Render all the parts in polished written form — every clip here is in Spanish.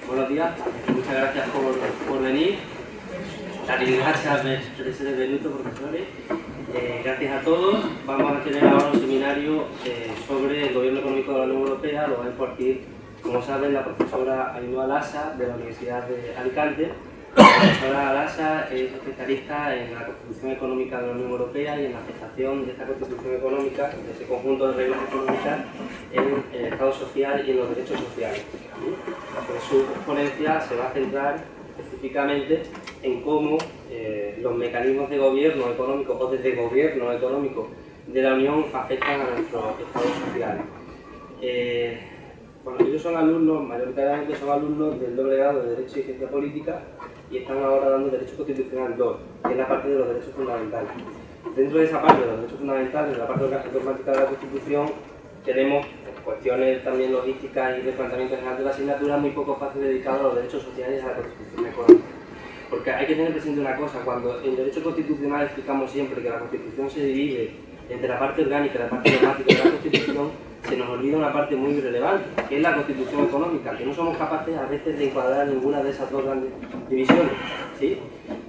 Buenos días, muchas gracias por venir. Gracias per essere venuto, profesores. Gracias a todos. Vamos a tener ahora un seminario sobre el gobierno económico de la Unión Europea. Lo va a impartir, como saben, la profesora Ainhoa Lassa de la Universidad de Alicante. La profesora Lassa es especialista en la Constitución Económica de la Unión Europea y en la aceptación de esta Constitución Económica, de ese conjunto de reglas económicas, en el Estado social y en los derechos sociales. Pues su ponencia se va a centrar específicamente en cómo los mecanismos de gobierno económico o de desgobierno económico de la Unión afectan a nuestros estados sociales. Bueno, ellos son alumnos, mayoritariamente son alumnos del doble grado de Derecho y Ciencia Política y están ahora dando Derecho Constitucional 2, que es la parte de los derechos fundamentales. Dentro de esa parte de los derechos fundamentales, en la parte dogmática de la Constitución, tenemos cuestiones también logísticas y de planteamiento general de la asignatura, muy poco espacio dedicado a los derechos sociales y a la Constitución económica. Porque hay que tener presente una cosa: cuando en derecho constitucional explicamos siempre que la Constitución se divide entre la parte orgánica y la parte dogmática de la Constitución, se nos olvida una parte muy relevante, que es la Constitución económica, que no somos capaces a veces de encuadrar ninguna de esas dos grandes divisiones, ¿sí?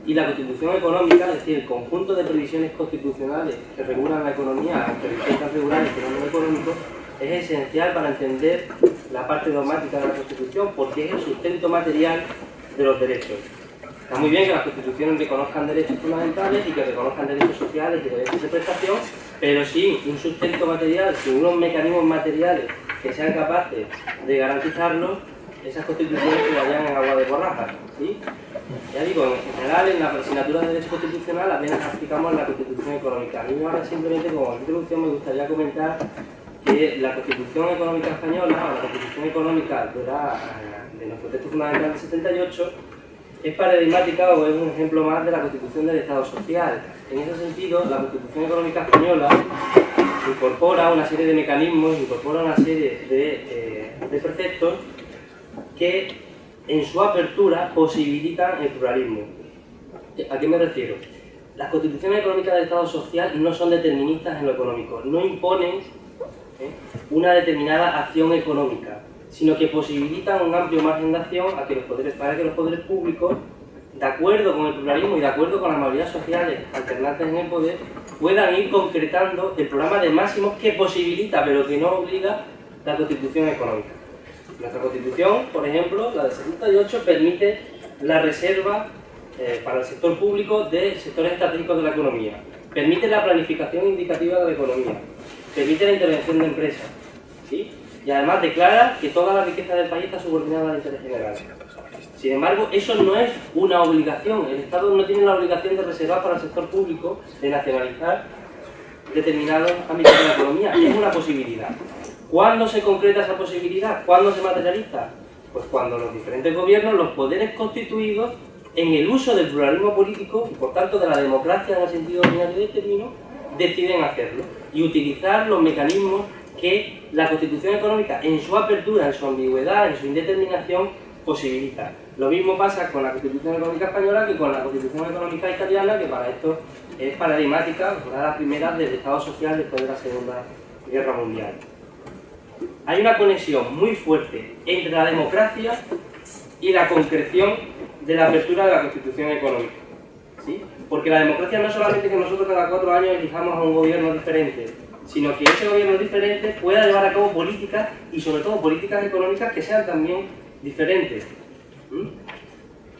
Y la Constitución económica, es decir, el conjunto de previsiones constitucionales que regulan la economía, aunque intentan regular el fenómeno económico, es esencial para entender la parte dogmática de la Constitución, porque es el sustento material de los derechos. Está muy bien que las constituciones reconozcan derechos fundamentales y que reconozcan derechos sociales y derechos de prestación, pero sin un sustento material, sin unos mecanismos materiales que sean capaces de garantizarlos, esas constituciones se vayan en agua de borrajas, ¿sí? Ya digo, en general, en la asignatura de Derecho Constitucional apenas aplicamos la Constitución Económica. A mí ahora simplemente, como introducción, me gustaría comentar que la Constitución Económica Española, o la Constitución Económica de nuestro texto fundamental del 78, es paradigmática o es un ejemplo más de la Constitución del Estado Social. En ese sentido, la Constitución Económica Española incorpora una serie de mecanismos, incorpora una serie de preceptos que en su apertura posibilitan el pluralismo. ¿A qué me refiero? Las constituciones económicas del Estado Social no son deterministas en lo económico, no imponen una determinada acción económica, sino que posibilitan un amplio margen de acción para que los poderes públicos, de acuerdo con el pluralismo y de acuerdo con las mayorías sociales alternantes en el poder, puedan ir concretando el programa de máximos que posibilita, pero que no obliga, la Constitución económica. Nuestra Constitución, por ejemplo, la del 78, permite la reserva para el sector público de sectores estratégicos de la economía, permite la planificación indicativa de la economía, permite la intervención de empresas, ¿sí? Y además declara que toda la riqueza del país está subordinada al interés general. Sin embargo, eso no es una obligación. El Estado no tiene la obligación de reservar para el sector público, de nacionalizar determinados ámbitos de la economía. Es una posibilidad. ¿Cuándo se concreta esa posibilidad? ¿Cuándo se materializa? Pues cuando los diferentes gobiernos, los poderes constituidos, en el uso del pluralismo político y por tanto de la democracia en el sentido ordinario del término, deciden hacerlo y utilizar los mecanismos que la Constitución Económica, en su apertura, en su ambigüedad, en su indeterminación, posibilita. Lo mismo pasa con la Constitución Económica Española que con la Constitución Económica Italiana, que para esto es paradigmática, una de las primeras del Estado social después de la Segunda Guerra Mundial. Hay una conexión muy fuerte entre la democracia y la concreción de la apertura de la Constitución Económica, ¿sí? Porque la democracia no es solamente que nosotros cada 4 años elijamos a un gobierno diferente, sino que ese gobierno diferente pueda llevar a cabo políticas, y sobre todo políticas económicas que sean también diferentes.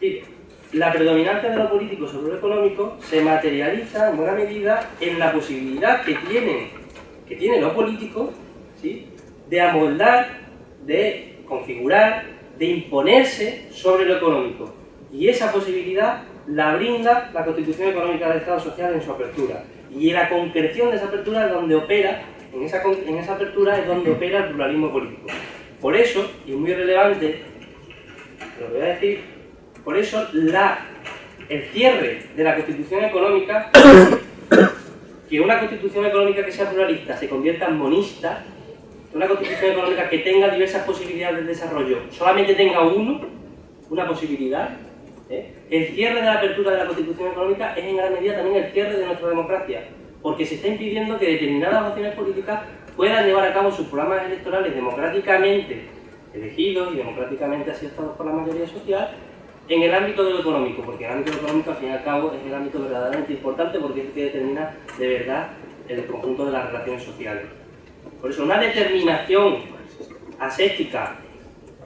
Sí, la predominancia de lo político sobre lo económico se materializa en buena medida en la posibilidad que tiene lo político, ¿sí?, de amoldar, de configurar, de imponerse sobre lo económico. Y esa posibilidad la brinda la Constitución Económica del Estado Social en su apertura. Y la concreción de esa apertura es donde opera, en esa apertura es donde opera el pluralismo político. Por eso, y muy relevante, lo voy a decir, por eso el cierre de la Constitución Económica, que una Constitución Económica que sea pluralista se convierta en monista, una Constitución Económica que tenga diversas posibilidades de desarrollo, solamente tenga una posibilidad, el cierre de la apertura de la Constitución Económica es en gran medida también el cierre de nuestra democracia, porque se está impidiendo que determinadas opciones políticas puedan llevar a cabo sus programas electorales democráticamente elegidos y democráticamente aceptados por la mayoría social, en el ámbito de lo económico, porque el ámbito de lo económico al fin y al cabo es el ámbito verdaderamente importante porque es el que determina de verdad el conjunto de las relaciones sociales. Por eso una determinación aséptica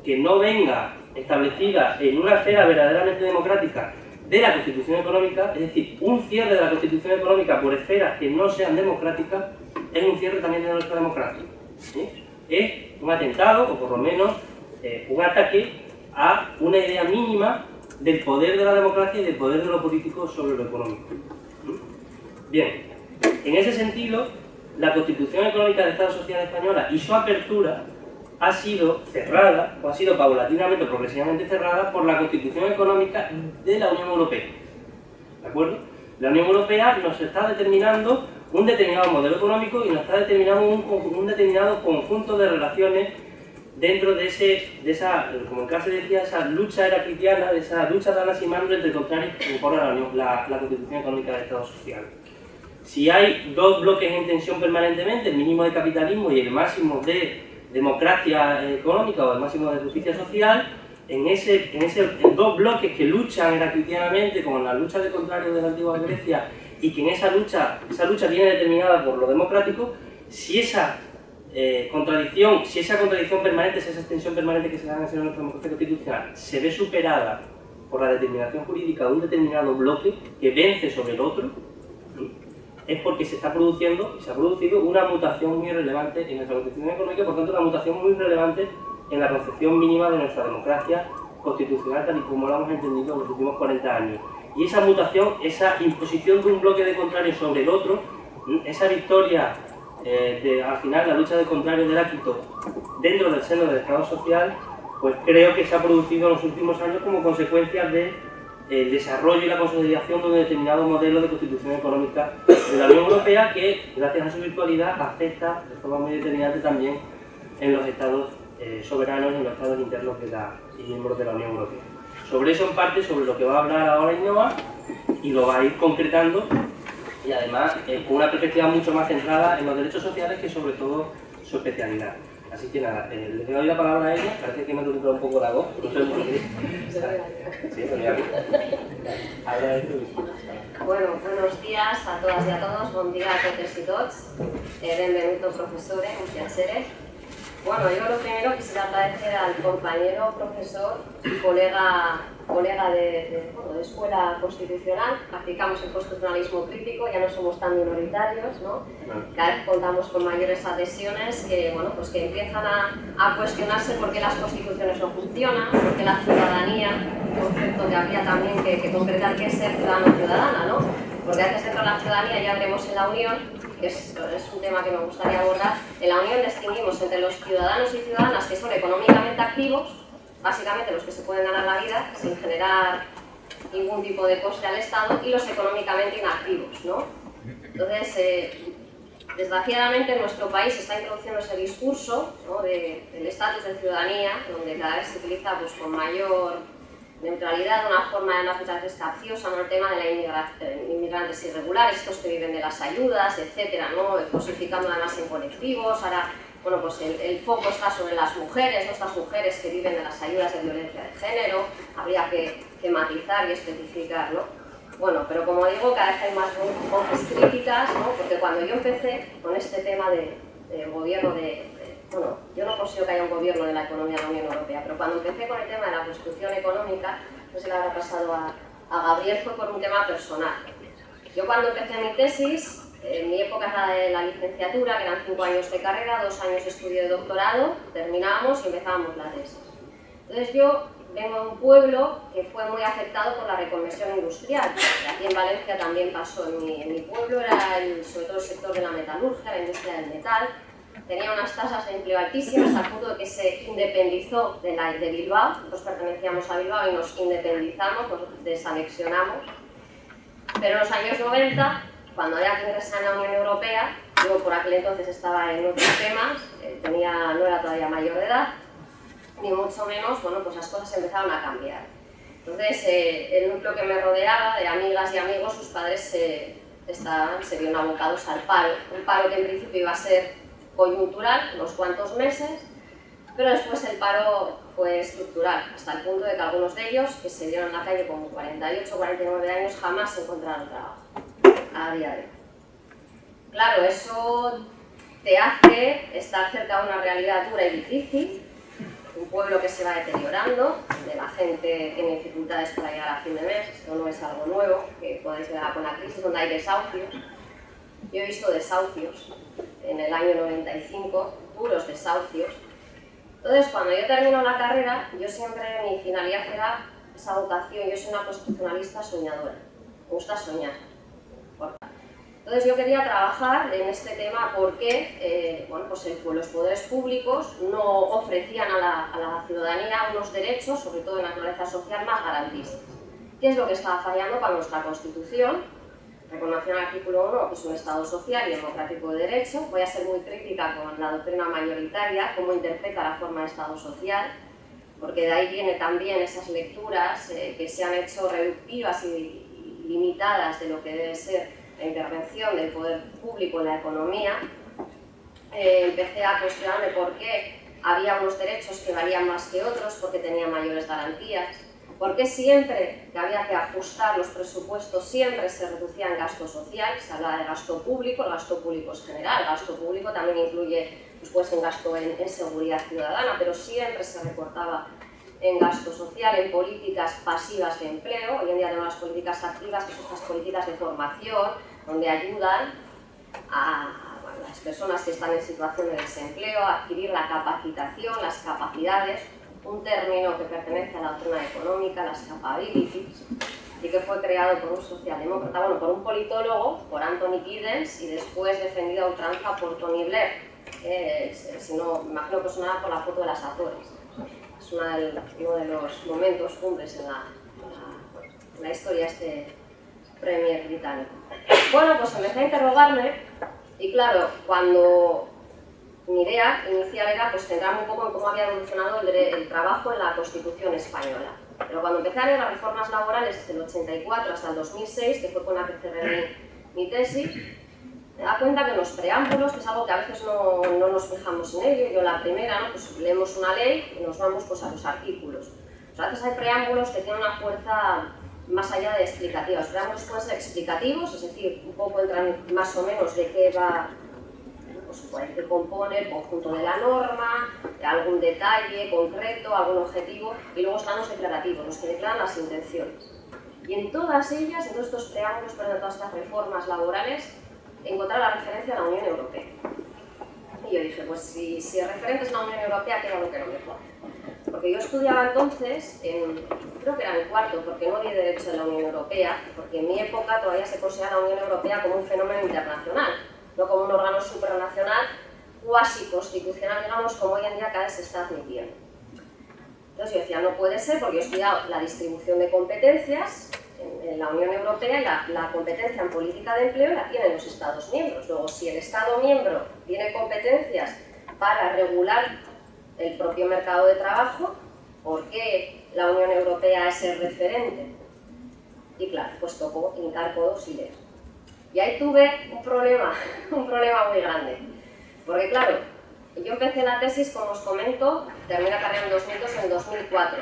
que no venga establecida en una esfera verdaderamente democrática de la Constitución Económica, es decir, un cierre de la Constitución Económica por esferas que no sean democráticas, es un cierre también de nuestra democracia. ¿Sí? Es un atentado, o por lo menos un ataque a una idea mínima del poder de la democracia y del poder de lo político sobre lo económico. Bien, en ese sentido, la Constitución Económica del Estado Social Española y su apertura ha sido cerrada, o ha sido paulatinamente o progresivamente cerrada por la Constitución Económica de la Unión Europea. ¿De acuerdo? La Unión Europea nos está determinando un determinado modelo económico y nos está determinando un determinado conjunto de relaciones dentro de esa, como en clase decía, esa lucha heraclitiana, de esa lucha de Anas y Mandro entre contrarios que impone la Constitución Económica del Estado Social. Si hay dos bloques en tensión permanentemente, el mínimo de capitalismo y el máximo de democracia económica o el máximo de justicia social, en dos bloques que luchan heraclitianamente con la lucha de contrarios de la antigua Grecia y que en esa lucha viene determinada por lo democrático, si esa contradicción permanente, si esa tensión permanente que se da en nuestra democracia constitucional se ve superada por la determinación jurídica de un determinado bloque que vence sobre el otro, es porque se está produciendo y se ha producido una mutación muy relevante en nuestra Constitución Económica, por tanto una mutación muy relevante en la concepción mínima de nuestra democracia constitucional tal y como la hemos entendido en los últimos 40 años. Y esa mutación, esa imposición de un bloque de contrarios sobre el otro, esa victoria al final la lucha de contrarios del Heráclito dentro del seno del Estado social, pues creo que se ha producido en los últimos años como consecuencia de el desarrollo y la consolidación de un determinado modelo de constitución económica de la Unión Europea que, gracias a su virtualidad, afecta de forma muy determinante también en los estados soberanos y en los estados internos y miembros de la Unión Europea. Sobre eso, en parte, sobre lo que va a hablar ahora Ainhoa, y lo va a ir concretando, y además con una perspectiva mucho más centrada en los derechos sociales que sobre todo su especialidad. Así que nada, le doy la palabra a ella, parece que me ha tocado un poco la voz, no sé por qué. Sí, habla de tu. Bueno, buenos días a todas y a todos, bon dia a totes y tots, benvenuto profesore, un piacere. Bueno, yo lo primero quisiera agradecer al compañero profesor y colega de Escuela Constitucional. Practicamos el constitucionalismo crítico, ya no somos tan minoritarios, ¿no? Cada vez contamos con mayores adhesiones que, bueno, pues que empiezan a cuestionarse por qué las constituciones no funcionan, por qué la ciudadanía, un concepto que habría también que concretar qué es ser ciudadano o ciudadana, ¿no? Porque antes de entrar a la ciudadanía ya veremos en la Unión, que es un tema que me gustaría abordar. En la Unión distinguimos entre los ciudadanos y ciudadanas que son económicamente activos, básicamente los que se pueden ganar la vida sin generar ningún tipo de coste al Estado, y los económicamente inactivos, ¿no? Entonces, desgraciadamente en nuestro país se está introduciendo ese discurso, ¿no?, del estatus de ciudadanía, donde cada vez se utiliza pues, con mayor neutralidad, de una forma además muchas veces capciosa, ¿no?, el tema de la inmigrantes irregulares, estos que viven de las ayudas, etcétera, ¿no?, cosificando además en colectivos. Ahora, bueno, pues el foco está sobre las mujeres, ¿no?, estas mujeres que viven de las ayudas de violencia de género, habría que matizar y especificar, ¿no? Bueno, pero como digo, cada vez hay más voces críticas, ¿no?, porque cuando yo empecé con este tema del gobierno bueno, yo no considero que haya un gobierno de la economía de la Unión Europea, pero cuando empecé con el tema de la construcción económica, no sé si le habrá pasado a Gabriel, fue por un tema personal. Yo cuando empecé mi tesis, en mi época era de la licenciatura, que eran 5 años de carrera, 2 años de estudio de doctorado, terminábamos y empezábamos la tesis. Entonces yo vengo de un pueblo que fue muy afectado por la reconversión industrial. Aquí en Valencia también pasó, en mi pueblo era sobre todo el sector de la metalurgia, la industria del metal. Tenía unas tasas de empleo altísimas al punto de que se independizó de Bilbao. Nosotros pertenecíamos a Bilbao y nos independizamos, nos desanexionamos. Pero en los años 90, cuando había que ingresar en la Unión Europea, yo por aquel entonces estaba en otros temas, no era todavía mayor de edad, ni mucho menos, bueno, pues las cosas empezaron a cambiar. Entonces, el núcleo que me rodeaba, de amigas y amigos, sus padres se vieron abocados al paro. Un paro que en principio iba a ser coyuntural, unos cuantos meses, Pero después el paro fue estructural, hasta el punto de que algunos de ellos, que se dieron en la calle con 48 o 49 años, jamás encontraron trabajo, a día de hoy. Claro, eso te hace estar cerca de una realidad dura y difícil, un pueblo que se va deteriorando, de la gente tiene dificultades para llegar a fin de mes, esto no es algo nuevo, que podéis llegar con la crisis, donde hay desahucios. Yo he visto desahucios en el año 95, puros desahucios. Entonces, cuando yo termino la carrera, yo siempre, mi finalidad era esa vocación, yo soy una constitucionalista soñadora, me gusta soñar. Entonces yo quería trabajar en este tema porque bueno, pues los poderes públicos no ofrecían a la ciudadanía unos derechos, sobre todo de naturaleza social, más garantistas. ¿Qué es lo que estaba fallando para nuestra Constitución? Reconoció en el artículo 1 que es un Estado social y democrático de derecho. Voy a ser muy crítica con la doctrina mayoritaria, cómo interpreta la forma de Estado social, porque de ahí viene también esas lecturas que se han hecho reductivas y limitadas de lo que debe ser la intervención del poder público en la economía. Empecé a cuestionarme por qué había unos derechos que valían más que otros, porque tenían mayores garantías, por qué siempre que había que ajustar los presupuestos siempre se reducía en gasto social, se habla de gasto público, el gasto público es general, el gasto público también incluye pues, un gasto en seguridad ciudadana, pero siempre se recortaba en gasto social, en políticas pasivas de empleo. Hoy en día tenemos las políticas activas, que son las políticas de formación, donde ayudan a las personas que están en situación de desempleo a adquirir la capacitación, las capacidades, un término que pertenece a la doctrina económica, las capabilities, y que fue creado por un socialdemócrata, bueno, por un politólogo, por Anthony Giddens, y después defendido a ultranza por Tony Blair, si no, me imagino que sonaba por la foto de las Azores. Es uno de los momentos cumbres en la historia este premier británico. Bueno, pues empecé a interrogarme y claro, cuando mi idea inicial era pues centrarme un poco en cómo había evolucionado el trabajo en la Constitución española. Pero cuando empecé a leer las reformas laborales desde el 84 hasta el 2006, que fue con la que cerré mi tesis, me da cuenta que en los preámbulos, que es algo que a veces no nos fijamos en ello, yo la primera, ¿no? Pues leemos una ley y nos vamos pues, a los artículos. Pues a veces hay preámbulos que tienen una fuerza más allá de explicativa. Los preámbulos pueden ser explicativos, es decir, un poco entran más o menos de qué va, pues, qué compone el conjunto de la norma, de algún detalle concreto, algún objetivo, y luego están los declarativos, los que declaran las intenciones. Y en todas ellas, en todos estos preámbulos, pero en todas estas reformas laborales, encontrar la referencia a la Unión Europea. Y yo dije, pues si el referente es la Unión Europea, ¿qué era lo que no me cuadra? Porque yo estudiaba entonces, creo que era en cuarto, porque no di Derecho de la Unión Europea, porque en mi época todavía se considera la Unión Europea como un fenómeno internacional, no como un órgano supranacional, cuasi constitucional, digamos, como hoy en día cada vez se está admitiendo. Entonces yo decía, no puede ser, porque yo he estudiado la distribución de competencias en la Unión Europea, y la competencia en política de empleo la tienen los Estados miembros. Luego, si el Estado miembro tiene competencias para regular el propio mercado de trabajo, ¿por qué la Unión Europea es el referente? Y claro, pues tocó hincar codos y leer. Y ahí tuve un problema muy grande. Porque claro, yo empecé la tesis, como os comento, terminé la carrera en 2002, en 2004.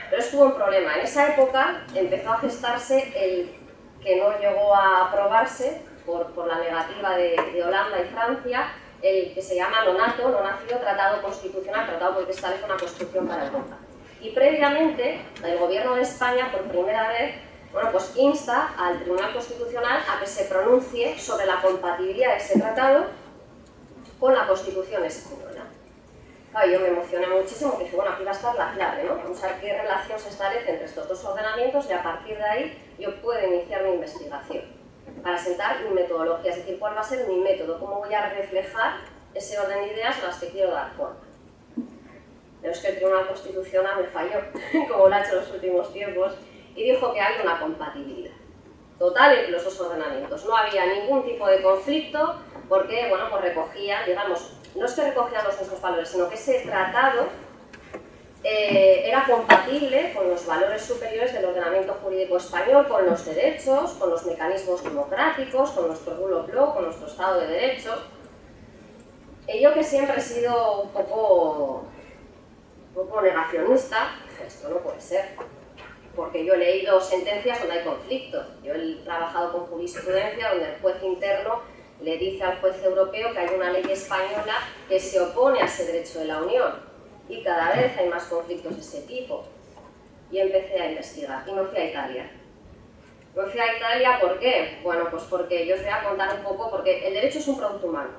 Pero estuvo un problema. En esa época empezó a gestarse el que no llegó a aprobarse por la negativa de Holanda y Francia, el que se llama NONATO, no nacido Tratado Constitucional, tratado porque establece una Constitución para Europa. Y previamente, el Gobierno de España, por primera vez, bueno, pues insta al Tribunal Constitucional a que se pronuncie sobre la compatibilidad de ese tratado con la Constitución española. Claro, yo me emocioné muchísimo, porque dije, bueno, aquí va a estar la clave, ¿no? Vamos a ver qué relación se establece entre estos dos ordenamientos y a partir de ahí yo puedo iniciar mi investigación para sentar mi metodología, es decir, cuál va a ser mi método, cómo voy a reflejar ese orden de ideas a las que quiero dar forma. Pero es que el Tribunal Constitucional me falló, como lo ha hecho en los últimos tiempos, y dijo que había una compatibilidad total entre los dos ordenamientos. No había ningún tipo de conflicto porque, bueno, pues recogían, digamos, no es que recogían los mismos valores, sino que ese tratado era compatible con los valores superiores del ordenamiento jurídico español, con los derechos, con los mecanismos democráticos, con nuestro rule of law, con nuestro Estado de Derecho. Y yo, que siempre he sido un poco poco negacionista, dije, esto no puede ser. Porque yo he leído sentencias donde hay conflicto. Yo he trabajado con jurisprudencia donde el juez interno le dice al juez europeo que hay una ley española que se opone a ese derecho de la Unión. Y cada vez hay más conflictos de ese tipo. Y empecé a investigar y me fui a Italia. Me fui a Italia, ¿por qué? Bueno, pues porque yo os voy a contar un poco, porque el derecho es un producto humano.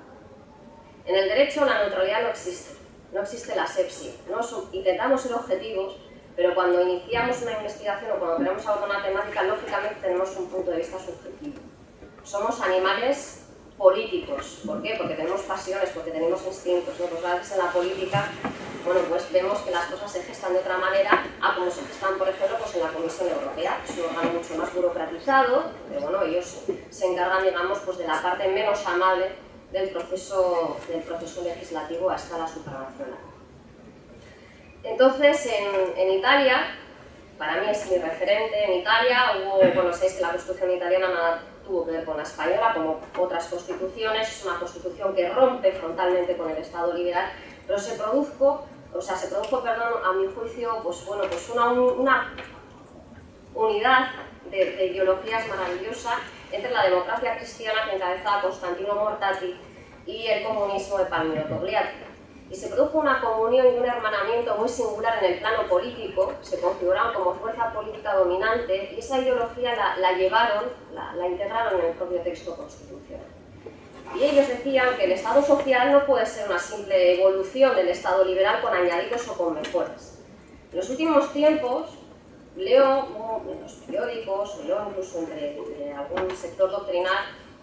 En el derecho la neutralidad no existe la asepsia. ¿No? Intentamos ser objetivos, pero cuando iniciamos una investigación o cuando queremos abordar una temática, lógicamente tenemos un punto de vista subjetivo. Somos animales políticos. ¿Por qué? Porque tenemos pasiones, porque tenemos instintos, ¿no? Pues a veces en la política, bueno, pues vemos que las cosas se gestan de otra manera a como se gestan, por ejemplo, pues en la Comisión Europea. Es un órgano mucho más burocratizado, pero bueno, ellos se encargan, digamos, pues de la parte menos amable del proceso legislativo a escala supranacional. Entonces, en Italia, para mí es mi referente, en Italia hubo, bueno, sabéis que la Constitución italiana nada tuvo que ver con la española, como otras constituciones, es una constitución que rompe frontalmente con el Estado liberal, pero se produjo, a mi juicio, pues bueno, pues una unidad de ideologías maravillosa entre la democracia cristiana que encabezaba Constantino Mortati y el comunismo de Palmiro Togliatti. Y se produjo una comunión y un hermanamiento muy singular en el plano político, se configuraron como fuerza política dominante y esa ideología la integraron en el propio texto constitucional. Y ellos decían que el Estado social no puede ser una simple evolución del Estado liberal con añadidos o con mejoras. En los últimos tiempos leo en los periódicos, leo incluso entre algún sector doctrinal,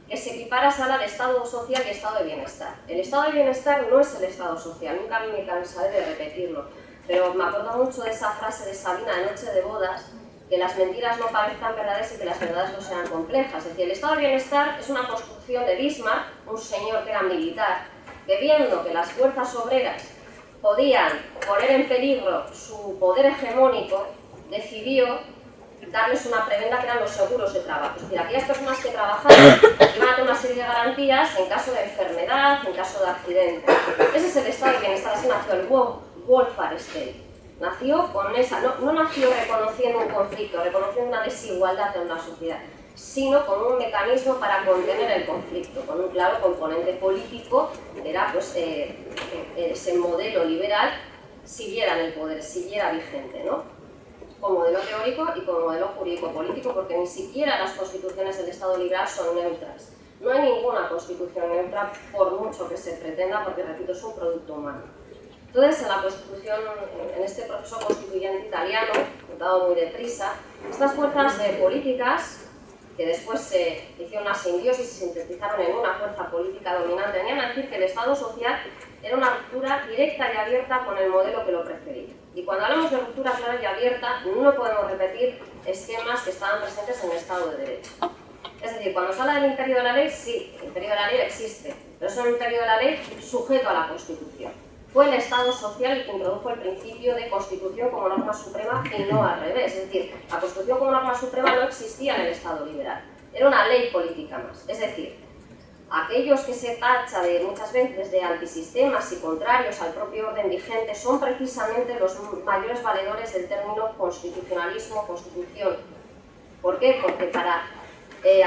que se equipara, se habla de Estado social y Estado de bienestar. El Estado de bienestar no es el Estado social, nunca me cansaré de repetirlo, pero me acuerdo mucho de esa frase de Sabina de Noche de Bodas, que las mentiras no parezcan verdades y que las verdades no sean complejas. Es decir, el Estado de bienestar es una construcción de Bismarck, un señor que era militar, que viendo que las fuerzas obreras podían poner en peligro su poder hegemónico, decidió darles una prebenda que eran los seguros de trabajo. Es decir, aquellas personas que trabajaban iban a tener una serie de garantías en caso de enfermedad, en caso de accidente. Ese es el Estado de bienestar, así nació el welfare state. Nació con esa, no nació reconociendo un conflicto, reconociendo una desigualdad en una sociedad, sino con un mecanismo para contener el conflicto, con un claro componente político, que era pues, ese modelo liberal siguiera en el poder, siguiera vigente, ¿no? Como modelo teórico y como modelo jurídico-político, porque ni siquiera las constituciones del Estado liberal son neutras. No hay ninguna constitución neutra, por mucho que se pretenda, porque, repito, es un producto humano. Entonces, en la Constitución, en este proceso constituyente italiano, contado muy deprisa, estas fuerzas políticas, que después se hicieron una simbiosis y se sintetizaron en una fuerza política dominante, venían a decir que el Estado social era una ruptura directa y abierta con el modelo que lo precedía. Y cuando hablamos de ruptura clara y abierta, no podemos repetir esquemas que estaban presentes en el Estado de Derecho. Es decir, cuando se habla del imperio de la ley, sí, el imperio de la ley existe, pero es un imperio de la ley sujeto a la Constitución. Fue el Estado social el que introdujo el principio de Constitución como norma suprema y no al revés. Es decir, la Constitución como norma suprema no existía en el Estado liberal, era una ley política más. Es decir, aquellos que se tacha de muchas veces de antisistemas y contrarios al propio orden vigente son precisamente los mayores valedores del término constitucionalismo, constitución. ¿Por qué? Porque para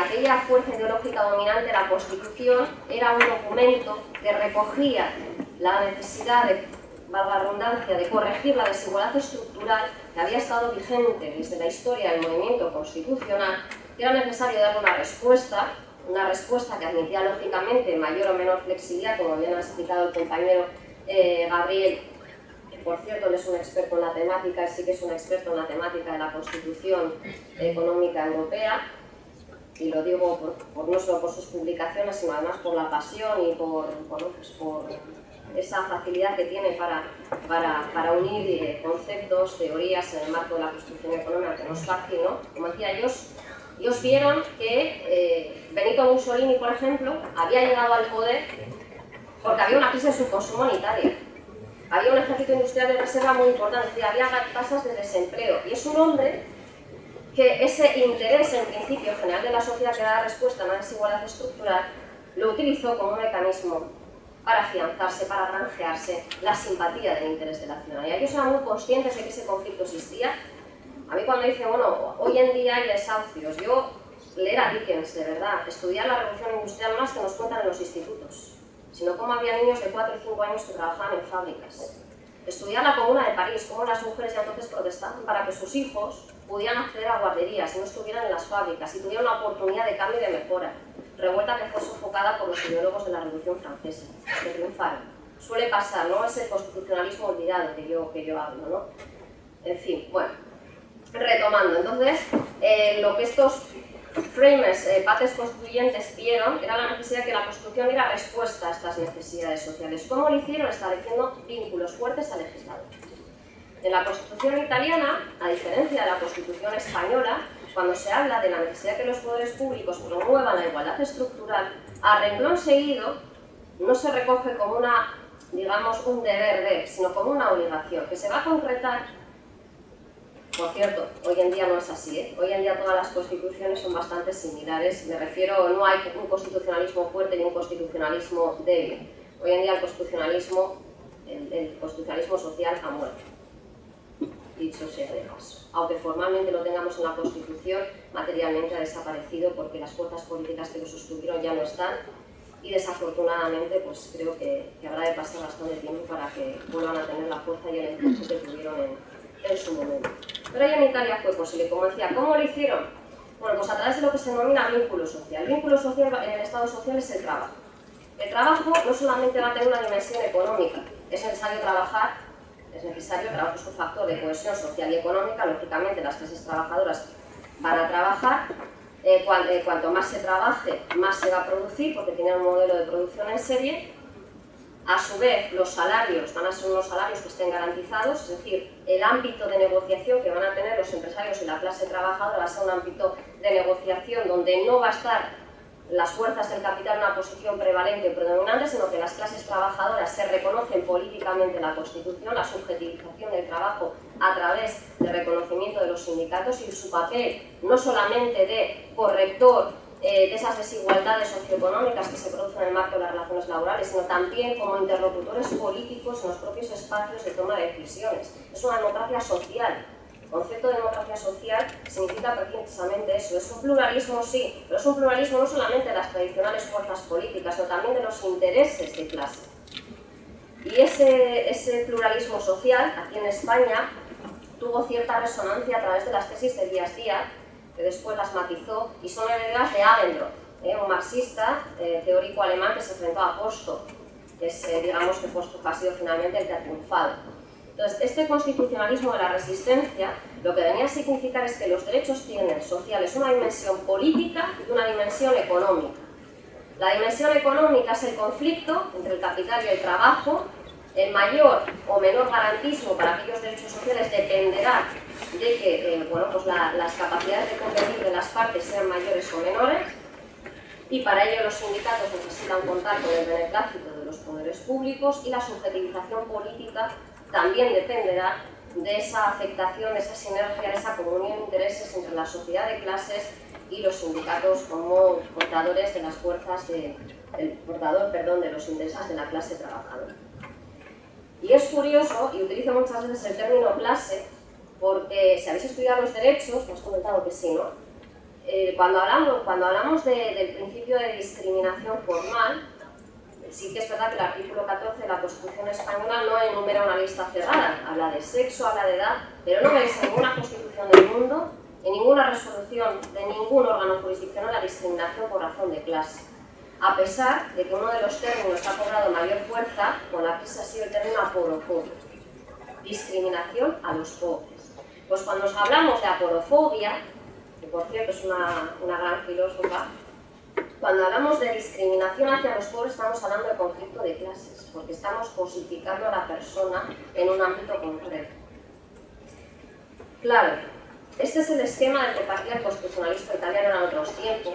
aquella fuerza ideológica dominante, la Constitución era un documento que recogía la necesidad de, valga la redundancia, de corregir la desigualdad estructural que había estado vigente desde la historia del movimiento constitucional, que era necesario darle una respuesta que admitía lógicamente mayor o menor flexibilidad, como bien ha explicado el compañero Gabriel, que por cierto él es un experto en la temática, él sí que es un experto en la temática de la Constitución Económica Europea, y lo digo no solo por sus publicaciones, sino además por la pasión y por esa facilidad que tiene para unir conceptos, teorías en el marco de la Constitución Económica, que no es fácil, ¿no? Como decía, ellos vieron que Benito Mussolini, por ejemplo, había llegado al poder porque había una crisis de subconsumo en Italia. Había un ejército industrial de reserva muy importante, es decir, había tasas de desempleo. Y es un hombre que ese interés, en principio general de la sociedad que da respuesta a una desigualdad estructural, lo utilizó como un mecanismo para afianzarse, para granjearse la simpatía del interés de la ciudadanía. Ellos eran muy conscientes de que ese conflicto existía. A mí cuando dice, bueno, hoy en día hay desahucios, yo leer a Dickens, de verdad, estudiar la revolución industrial más que nos cuentan en los institutos, sino cómo había niños de 4 y 5 años que trabajaban en fábricas. Estudiar la Comuna de París, cómo las mujeres ya entonces protestaban para que sus hijos pudieran acceder a guarderías y no estuvieran en las fábricas y tuvieran una oportunidad de cambio y de mejora. Revuelta que fue sofocada por los ideólogos de la Revolución Francesa, que triunfaron. Suele pasar, ¿no? Es el constitucionalismo olvidado que yo hablo, ¿no? En fin, bueno, retomando, entonces, lo que estos framers, patres constituyentes, vieron era la necesidad de que la Constitución diera respuesta a estas necesidades sociales. ¿Cómo lo hicieron? Estableciendo vínculos fuertes al legislador. En la Constitución italiana, a diferencia de la Constitución española, cuando se habla de la necesidad de que los poderes públicos promuevan la igualdad estructural, a renglón seguido no se recoge como una, digamos, un deber de, sino como una obligación, que se va a concretar. Por cierto, hoy en día no es así, ¿eh? Hoy en día todas las constituciones son bastante similares, me refiero, no hay un constitucionalismo fuerte ni un constitucionalismo débil. Hoy en día el constitucionalismo social ha muerto, dicho sea de paso. Aunque formalmente lo tengamos en la Constitución, materialmente ha desaparecido porque las fuerzas políticas que lo sostuvieron ya no están y desafortunadamente pues creo que habrá de pasar bastante tiempo para que vuelvan a tener la fuerza y el empuje que tuvieron en su momento. Pero ya en Italia fue posible, como decía. ¿Cómo lo hicieron? Bueno, pues a través de lo que se denomina vínculo social. El vínculo social en el Estado social es el trabajo. El trabajo no solamente va a tener una dimensión económica, es necesario trabajar, el trabajo es un factor de cohesión social y económica, lógicamente las clases trabajadoras van a trabajar, cuanto más se trabaje, más se va a producir, porque tiene un modelo de producción en serie. A su vez, los salarios van a ser unos salarios que estén garantizados, es decir, el ámbito de negociación que van a tener los empresarios y la clase trabajadora va a ser un ámbito de negociación donde no va a estar las fuerzas del capital en una posición prevalente o predominante, sino que las clases trabajadoras se reconocen políticamente en la Constitución, la subjetivización del trabajo a través del reconocimiento de los sindicatos y su papel no solamente de corrector de esas desigualdades socioeconómicas que se producen en el marco de las relaciones laborales, sino también como interlocutores políticos en los propios espacios de toma de decisiones. Es una democracia social. El concepto de democracia social significa precisamente eso. Es un pluralismo, sí, pero es un pluralismo no solamente de las tradicionales fuerzas políticas, sino también de los intereses de clase. Y ese pluralismo social, aquí en España, tuvo cierta resonancia a través de las tesis de Díaz Díaz, que después las matizó, y son herederas de Abendroth, un marxista teórico alemán que se enfrentó a Posto, que es, digamos que Posto ha sido finalmente el que ha triunfado. Entonces, este constitucionalismo de la resistencia lo que venía a significar es que los derechos tienen sociales una dimensión política y una dimensión económica. La dimensión económica es el conflicto entre el capital y el trabajo. El mayor o menor garantismo para aquellos derechos sociales dependerá de que pues las capacidades de competir de las partes sean mayores o menores, y para ello los sindicatos necesitan contar con el beneplácito de los poderes públicos, y la subjetivización política también dependerá de esa aceptación, de esa sinergia, de esa comunión de intereses entre la sociedad de clases y los sindicatos como portadores de las fuerzas de los intereses de la clase trabajadora. Y es curioso, y utilizo muchas veces el término clase, porque si habéis estudiado los derechos, me has comentado que sí, ¿no? Cuando hablamos del principio de discriminación formal, sí que es verdad que el artículo 14 de la Constitución española no enumera una lista cerrada, habla de sexo, habla de edad, pero no veis en ninguna constitución del mundo, en ninguna resolución de ningún órgano jurisdiccional, la discriminación por razón de clase. A pesar de que uno de los términos que ha cobrado mayor fuerza con la crisis ha sido el término aporofobia, discriminación a los pobres. Pues cuando hablamos de aporofobia, que por cierto es una gran filósofa, cuando hablamos de discriminación hacia los pobres estamos hablando de conflicto de clases, porque estamos cosificando a la persona en un ámbito concreto. Claro, este es el esquema del que partía el constitucionalismo italiano en otros tiempos.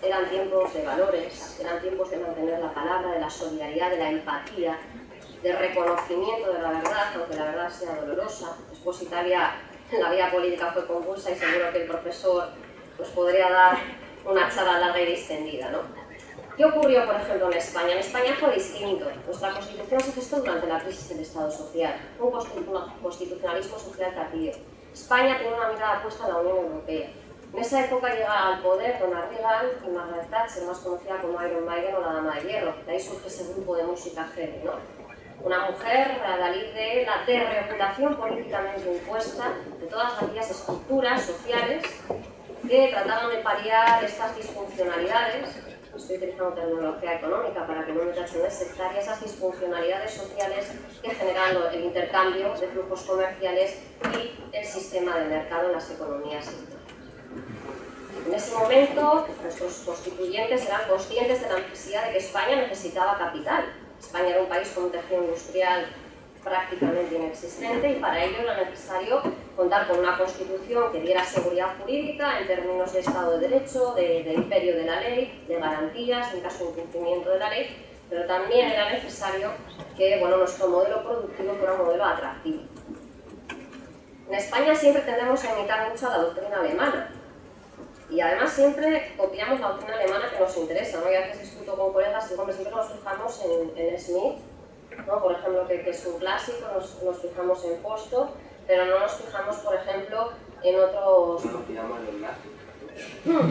Eran tiempos de valores, eran tiempos de mantener la palabra, de la solidaridad, de la empatía, del reconocimiento de la verdad, aunque la verdad sea dolorosa. Después Italia, la vida política fue convulsa y seguro que el profesor pues, podría dar una charla larga y distendida, ¿no? ¿Qué ocurrió, por ejemplo, en España? En España fue distinto. Nuestra Constitución se gestó durante la crisis del Estado social, un constitucionalismo social tardío. España tiene una mirada puesta en la Unión Europea. En esa época llega al poder Ronald Reagan y Margaret Thatcher, más conocida como Iron Maiden o la Dama de Hierro. De ahí surge ese grupo de música heavy, ¿no? Una mujer a la ley de la desregulación políticamente impuesta de todas aquellas estructuras sociales que trataban de paliar estas disfuncionalidades. Estoy utilizando terminología económica para que no me tachen de sectaria, esas disfuncionalidades sociales que generan el intercambio de flujos comerciales y el sistema de mercado en las economías. En ese momento, nuestros constituyentes eran conscientes de la necesidad de que España necesitaba capital. España era un país con un tejido industrial prácticamente inexistente y para ello era necesario contar con una Constitución que diera seguridad jurídica en términos de Estado de Derecho, de imperio de la ley, de garantías en caso de incumplimiento de la ley, pero también era necesario que nuestro modelo productivo fuera un modelo atractivo. En España siempre tendemos a imitar mucho a la doctrina alemana y además siempre copiamos la doctrina alemana que nos interesa, ¿no? Y a veces discuto con colegas y siempre nos fijamos en Smith, ¿no? Por ejemplo, que es un clásico, nos fijamos en Posto, pero no nos fijamos, por ejemplo, en otros... No nos fijamos en los nazis.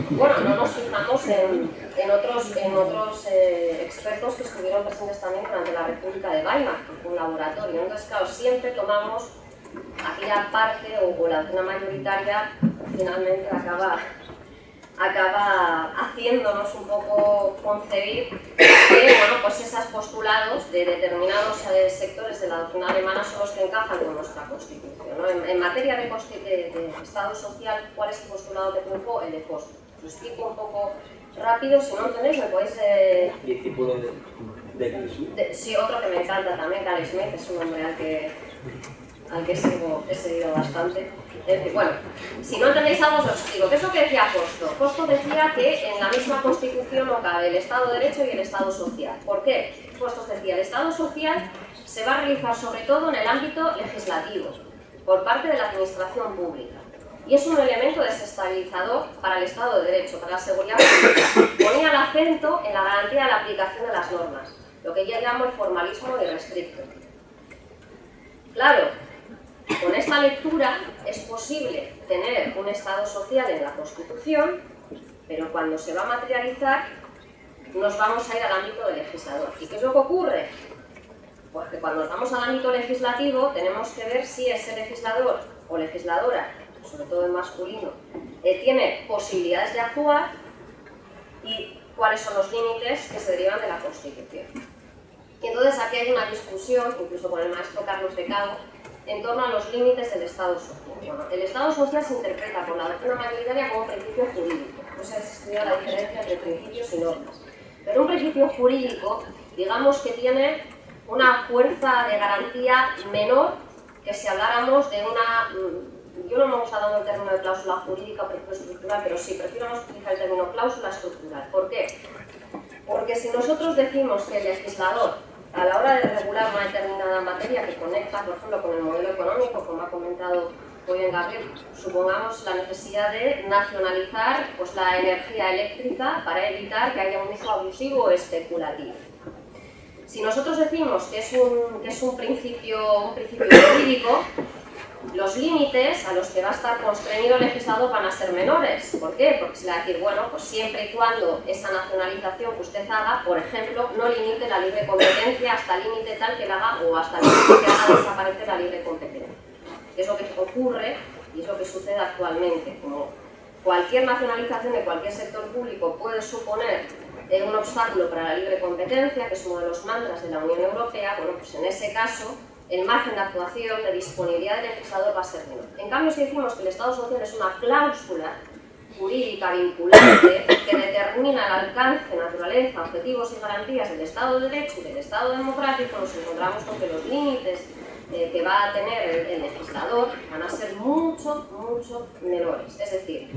Bueno, no nos fijamos en otros expertos que estuvieron presentes también durante la República de Weimar, que fue un laboratorio. Entonces, claro, siempre tomamos aquella parte o la doctrina mayoritaria, finalmente acaba haciéndonos un poco concebir que pues esos postulados de determinados sectores de la doctrina alemana son los que encajan con nuestra Constitución, ¿no? En materia de Estado social, ¿cuál es el postulado que triunfó? El de Post. Os lo explico un poco rápido, si no entendéis me podéis... Discípulo de Carl Schmitt. Sí, otro que me encanta también, Carl Schmitt, es un hombre al que he seguido bastante. Bueno, si no entendéis algo os lo explico. ¿Qué es lo que decía Posto? Posto decía que en la misma Constitución no cabe el Estado de Derecho y el Estado social. ¿Por qué? Posto decía, el Estado social se va a realizar sobre todo en el ámbito legislativo, por parte de la administración pública. Y es un elemento desestabilizador para el Estado de Derecho, para la seguridad pública. Ponía el acento en la garantía de la aplicación de las normas, lo que yo llamo el formalismo irrestricto. Claro, con esta lectura es posible tener un Estado social en la Constitución, pero cuando se va a materializar nos vamos a ir al ámbito del legislador. ¿Y qué es lo que ocurre? Pues que cuando nos vamos al ámbito legislativo tenemos que ver si ese legislador o legisladora, sobre todo en masculino, tiene posibilidades de actuar y cuáles son los límites que se derivan de la Constitución. Y entonces aquí hay una discusión, incluso con el maestro Carlos de Cabo, en torno a los límites del Estado social. Bueno, el Estado social se interpreta por la doctrina mayoritaria como un principio jurídico. No se ha estudiado la diferencia entre principios y normas. Pero un principio jurídico, digamos que tiene una fuerza de garantía menor que si habláramos de una... Yo no me gusta dando el término de cláusula jurídica o principio estructural, pero sí, prefiero utilizar el término cláusula estructural. ¿Por qué? Porque si nosotros decimos que el legislador, a la hora de regular una determinada materia que conecta, por ejemplo, con el modelo económico, como ha comentado hoy en Gabriel, supongamos la necesidad de nacionalizar la energía eléctrica para evitar que haya un uso abusivo o especulativo. Si nosotros decimos que es un principio jurídico, los límites a los que va a estar constreñido el legislador van a ser menores. ¿Por qué? Porque se le va a decir, bueno, pues siempre y cuando esa nacionalización que usted haga, por ejemplo, no limite la libre competencia hasta límite tal que la haga, o hasta el límite que haga desaparecer la libre competencia. Es lo que ocurre y es lo que sucede actualmente. Como cualquier nacionalización de cualquier sector público puede suponer un obstáculo para la libre competencia, que es uno de los mantras de la Unión Europea, bueno, pues en ese caso el margen de actuación, de disponibilidad del legislador va a ser menor. En cambio, si decimos que el Estado social es una cláusula jurídica vinculante que determina el alcance, naturaleza, objetivos y garantías del Estado de Derecho y del Estado democrático, nos encontramos con que los límites que va a tener el legislador van a ser mucho menores. Es decir,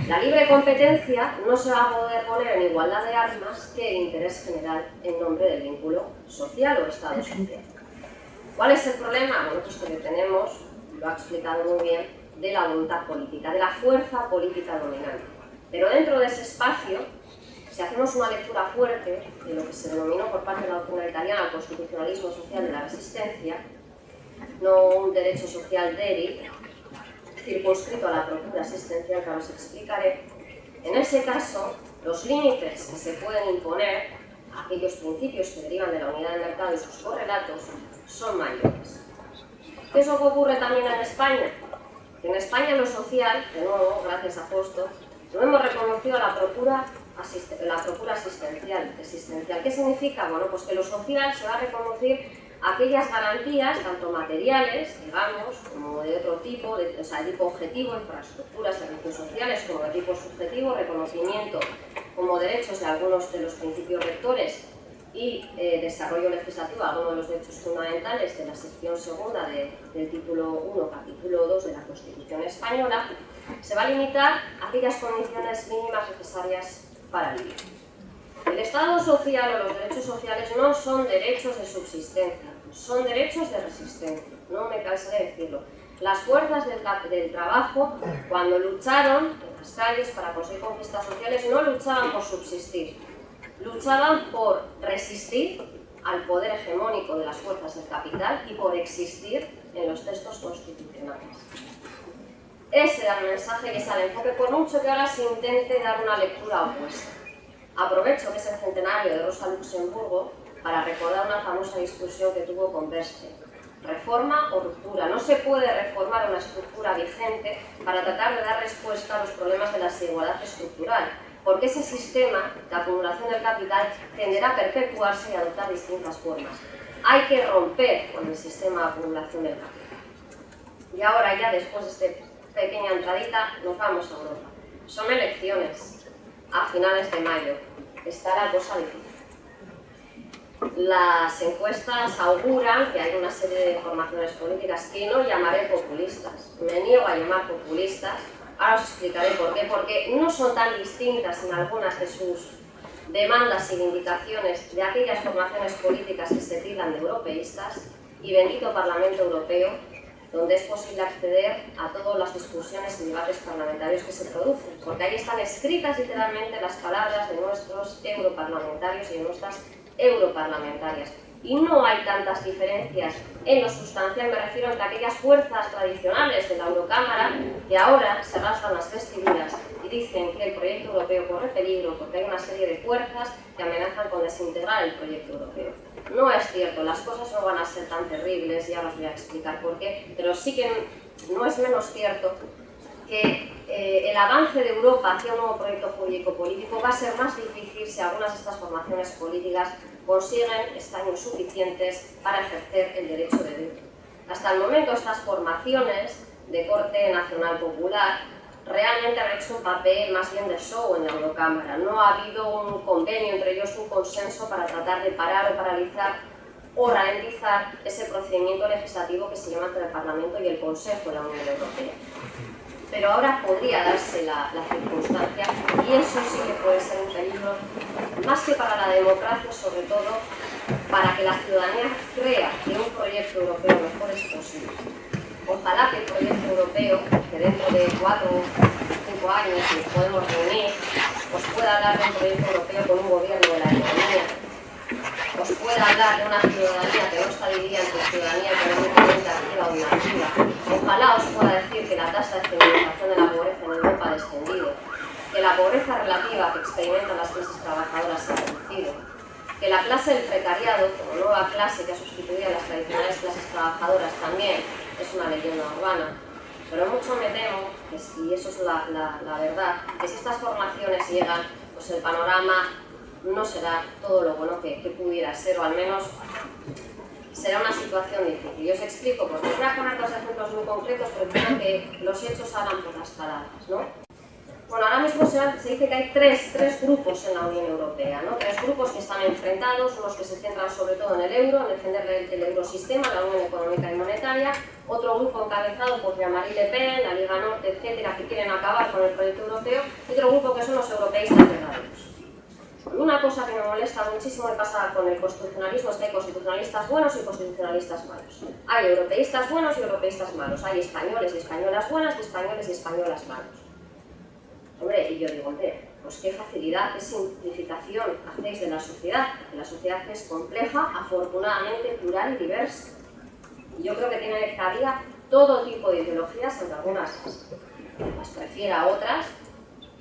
la libre competencia no se va a poder poner en igualdad de armas que el interés general en nombre del vínculo social o Estado social. ¿Cuál es el problema? Bueno, pues que tenemos, lo ha explicado muy bien, de la voluntad política, de la fuerza política dominante. Pero dentro de ese espacio Si hacemos una lectura fuerte de lo que se denominó por parte de la doctrina italiana el constitucionalismo social de la resistencia, no un derecho social débil, circunscrito a la procura asistencial que os explicaré, en ese caso, los límites que se pueden imponer a aquellos principios que derivan de la unidad de mercado y sus correlatos son mayores. ¿Qué es lo que ocurre también en España? Que en España lo social, de nuevo, gracias a Justo, lo hemos reconocido a la procura asistencial. ¿Qué significa? Bueno, pues que lo social se va a reconocer aquellas garantías, tanto materiales, digamos, como de otro tipo, de tipo objetivo, infraestructuras, servicios sociales, como de tipo subjetivo, reconocimiento como derechos de algunos de los principios rectores y desarrollo legislativo, algunos de los derechos fundamentales de la sección segunda del título 1, capítulo 2 de la Constitución Española, se va a limitar a aquellas condiciones mínimas necesarias para vivir. El Estado social o los derechos sociales no son derechos de subsistencia, son derechos de resistencia, no me cansaré de decirlo. Las fuerzas del trabajo, cuando lucharon en las calles para conseguir conquistas sociales, no luchaban por subsistir, luchaban por resistir al poder hegemónico de las fuerzas del capital y por existir en los textos constitucionales. Ese era el mensaje y ese era el enfoque, por mucho que ahora se intente dar una lectura opuesta. Aprovecho que es el centenario de Rosa Luxemburgo para recordar una famosa discusión que tuvo con Bernstein. ¿Reforma o ruptura? No se puede reformar una estructura vigente para tratar de dar respuesta a los problemas de la desigualdad estructural, porque ese sistema de acumulación del capital tenderá a perpetuarse y a adoptar distintas formas. Hay que romper con el sistema de acumulación del capital. Y ahora ya, después de esta pequeña entradita, nos vamos a Europa. Son elecciones a finales de mayo. Está la cosa difícil. Las encuestas auguran que hay una serie de formaciones políticas que no llamaré populistas. Me niego a llamar populistas. Ahora os explicaré por qué. Porque no son tan distintas en algunas de sus demandas y reivindicaciones de aquellas formaciones políticas que se tildan de europeístas, y bendito Parlamento Europeo, donde es posible acceder a todas las discusiones y debates parlamentarios que se producen, porque ahí están escritas literalmente las palabras de nuestros europarlamentarios y de nuestras europarlamentarias. Y no hay tantas diferencias en lo sustancial, me refiero entre aquellas fuerzas tradicionales de la Eurocámara que ahora se rasgan las vestiduras y dicen que el proyecto europeo corre peligro porque hay una serie de fuerzas que amenazan con desintegrar el proyecto europeo. No es cierto, las cosas no van a ser tan terribles, ya os voy a explicar por qué, pero sí que no es menos cierto que el avance de Europa hacia un nuevo proyecto jurídico-político va a ser más difícil si algunas de estas formaciones políticas consiguen escaños suficientes para ejercer el derecho de veto. Hasta el momento estas formaciones de corte nacional popular realmente han hecho un papel más bien de show en la Eurocámara. No ha habido un convenio entre ellos, un consenso para tratar de parar o paralizar o ralentizar ese procedimiento legislativo que se llama entre el Parlamento y el Consejo de la Unión Europea. Pero ahora podría darse la circunstancia y eso sí que puede ser un peligro, más que para la democracia, sobre todo para que la ciudadanía crea que un proyecto europeo mejor es posible. Ojalá que el proyecto europeo, que dentro de 4 o 5 años nos podemos reunir, os pueda hablar de un proyecto europeo con un gobierno de la economía, os pueda hablar de una ciudadanía que no está dividida entre ciudadanía económicamente activa o inactiva. Ojalá os pueda decir que la tasa de feminización de la pobreza en Europa ha descendido, que la pobreza relativa que experimentan las clases trabajadoras se ha reducido, que la clase del precariado, como nueva clase que ha sustituido a las tradicionales clases trabajadoras, también es una leyenda urbana. Pero mucho me temo, y eso es la verdad, que si estas formaciones llegan, pues el panorama no será todo lo bueno que pudiera ser, o al menos será una situación difícil. Y os explico, pues os voy a poner 2 ejemplos muy concretos, pero creo que los hechos hablan por las palabras, ¿no? Bueno, ahora mismo se dice que hay tres grupos en la Unión Europea, ¿no? 3 grupos que están enfrentados, unos que se centran sobre todo en el euro, en defender el eurosistema, la Unión Económica y Monetaria, otro grupo encabezado por Jean-Marie Le Pen, la Liga Norte, etcétera, que quieren acabar con el proyecto europeo, y otro grupo que son los europeístas verdaderos. Una cosa que me molesta muchísimo me pasa con el constitucionalismo es que hay constitucionalistas buenos y constitucionalistas malos. Hay europeístas buenos y europeístas malos. Hay españoles y españolas buenas y españoles y españolas malos. Hombre, y yo digo, hombre, Pues qué facilidad, qué simplificación hacéis de la sociedad, porque la sociedad es compleja, afortunadamente plural y diversa. Y yo creo que tiene cabida todo tipo de ideologías, aunque algunas las prefiera a otras,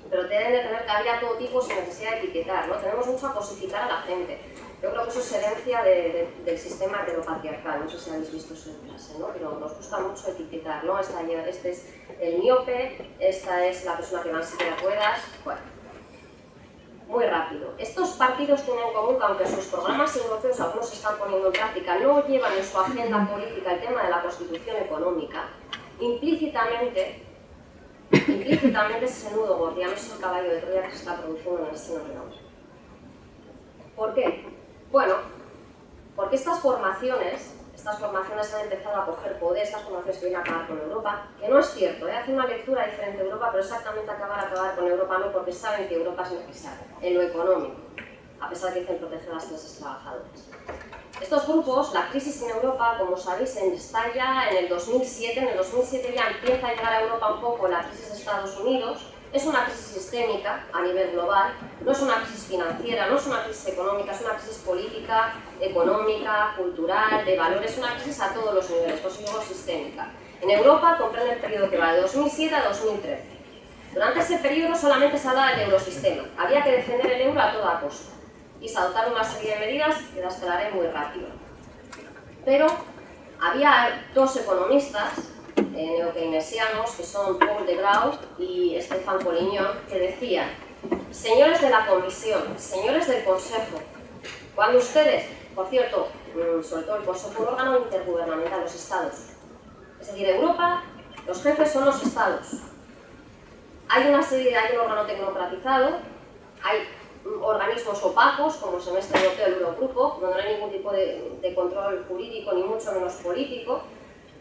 pero deben de tener cabida todo tipo sin necesidad de etiquetar, ¿no? Tenemos mucho a cosificar a la gente. Yo creo que eso es herencia del sistema heteropatriarcal, no sé si habéis visto eso en clase, ¿no? Pero nos gusta mucho etiquetar, ¿no? Este es el miope, esta es la persona que va en silla de ruedas, bueno. Muy rápido. Estos partidos tienen en común que aunque sus programas europeos algunos se están poniendo en práctica, no llevan en su agenda política el tema de la constitución económica, implícitamente ese nudo gordiano es el caballo de Troya que se está produciendo en el seno de la ONU. ¿Por qué? Bueno, porque estas formaciones han empezado a coger poder, estas formaciones que vienen a acabar con Europa, que no es cierto, hace una lectura diferente de Europa, pero exactamente acabar con Europa no, porque saben que Europa es necesaria, en lo económico, a pesar de que dicen proteger a las clases trabajadoras. Estos grupos, la crisis en Europa, como sabéis, estalla en el 2007, en el 2007 ya empieza a llegar a Europa un poco la crisis de Estados Unidos, es una crisis sistémica a nivel global, no es una crisis financiera, no es una crisis económica, es una crisis política, económica, cultural, de valores, es una crisis a todos los niveles, por eso digo sistémica. En Europa comprende el periodo que va de 2007 a 2013. Durante ese periodo solamente se hablaba del eurosistema, había que defender el euro a toda costa y se adoptaron una serie de medidas que las traeré muy rápido. Pero había dos economistas neokeynesianos, que son Paul de Grau y Stéphane Collignon, que decían: señores de la Comisión, señores del Consejo, cuando ustedes, por cierto, sobre todo el Consejo, un órgano intergubernamental, los Estados, es decir, Europa, los jefes son los Estados. Hay un órgano tecnocratizado, hay organismos opacos, como el semestre europeo, el Eurogrupo, donde no hay ningún tipo de control jurídico, ni mucho menos político,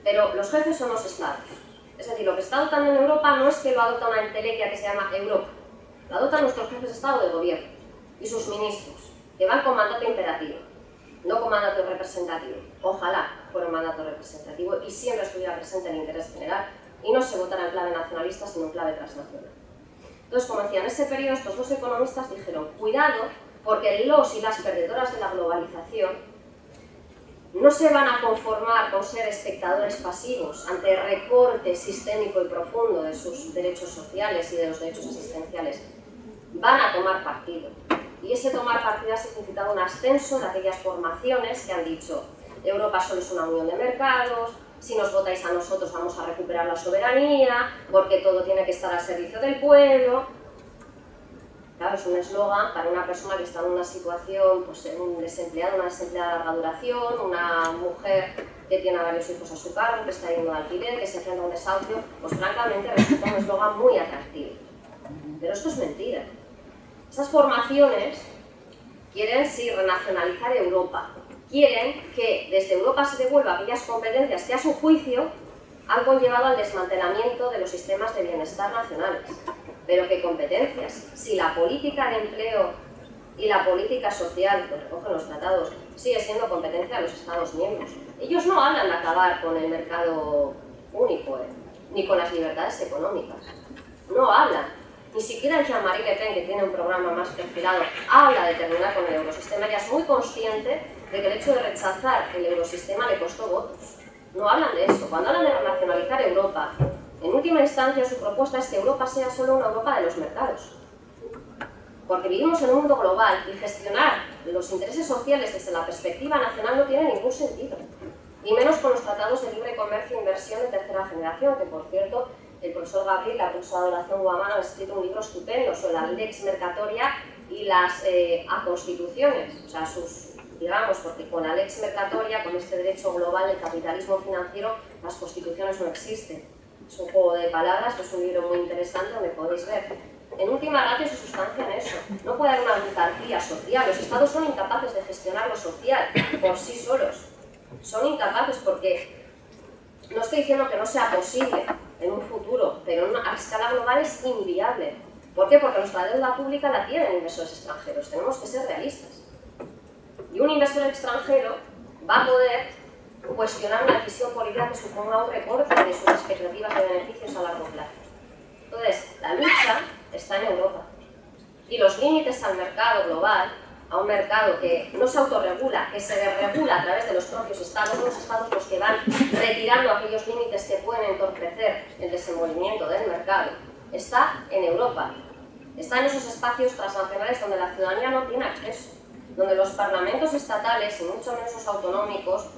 pero los jefes son los Estados. Es decir, lo que está adoptando en Europa no es que lo adopta una entelequia que se llama Europa, lo adoptan nuestros jefes de Estado de gobierno y sus ministros, que van con mandato imperativo, no con mandato representativo. Ojalá fuera un mandato representativo y siempre estuviera presente el interés general y no se votara en clave nacionalista, sino en clave transnacional. Entonces, como decía, en ese periodo estos dos economistas dijeron: cuidado, porque los y las perdedoras de la globalización no se van a conformar con ser espectadores pasivos ante el recorte sistémico y profundo de sus derechos sociales y de los derechos asistenciales. Van a tomar partido. Y ese tomar partido ha significado un ascenso de aquellas formaciones que han dicho: Europa solo es una unión de mercados, si nos votáis a nosotros vamos a recuperar la soberanía, porque todo tiene que estar al servicio del pueblo. Claro, es un eslogan para una persona que está en una situación, pues un desempleado, una desempleada de larga duración, una mujer que tiene a varios hijos a su cargo, que está yendo de alquiler, que se enfrenta a un desahucio, pues francamente resulta un eslogan muy atractivo. Pero esto es mentira. Esas formaciones quieren sí renacionalizar Europa, quieren que desde Europa se devuelvan aquellas competencias que a su juicio han conllevado al desmantelamiento de los sistemas de bienestar nacionales. Pero ¿qué competencias? Si la política de empleo y la política social, que recogen los tratados, sigue siendo competencia de los Estados miembros. Ellos no hablan de acabar con el mercado único, ni con las libertades económicas. No hablan. Ni siquiera el Jean-Marie Le Pen, que tiene un programa más perfilado, habla de terminar con el eurosistema. Ella es muy consciente de que el hecho de rechazar el eurosistema le costó votos. No hablan de eso. Cuando hablan de renacionalizar Europa, en última instancia su propuesta es que Europa sea solo una Europa de los mercados. Porque vivimos en un mundo global y gestionar los intereses sociales desde la perspectiva nacional no tiene ningún sentido. Y menos con los tratados de libre comercio e inversión de tercera generación, que por cierto, el profesor Gabriel y la profesora Doración Guamán han escrito un libro estupendo sobre la lex mercatoria y las constituciones, o sea, digamos, porque con la lex mercatoria, con este derecho global del capitalismo financiero, las constituciones no existen. Es un juego de palabras, es un libro muy interesante donde podéis ver. En última ratio se sustancia en eso. No puede haber una autarquía social. Los estados son incapaces de gestionar lo social por sí solos. Son incapaces porque no estoy diciendo que no sea posible en un futuro, pero a escala global es inviable. ¿Por qué? Porque nuestra deuda pública la tienen inversores extranjeros. Tenemos que ser realistas. Y un inversor extranjero va a poder cuestionar una decisión política que suponga un recorte de sus expectativas de beneficios a largo plazo. Entonces, la lucha está en Europa. y los límites al mercado global, a un mercado que no se autorregula, que se desregula a través de los propios estados, los estados los que van retirando aquellos límites que pueden entorpecer el desenvolvimiento del mercado, está en Europa. Está en esos espacios transnacionales donde la ciudadanía no tiene acceso, donde los parlamentos estatales y mucho menos los autonómicos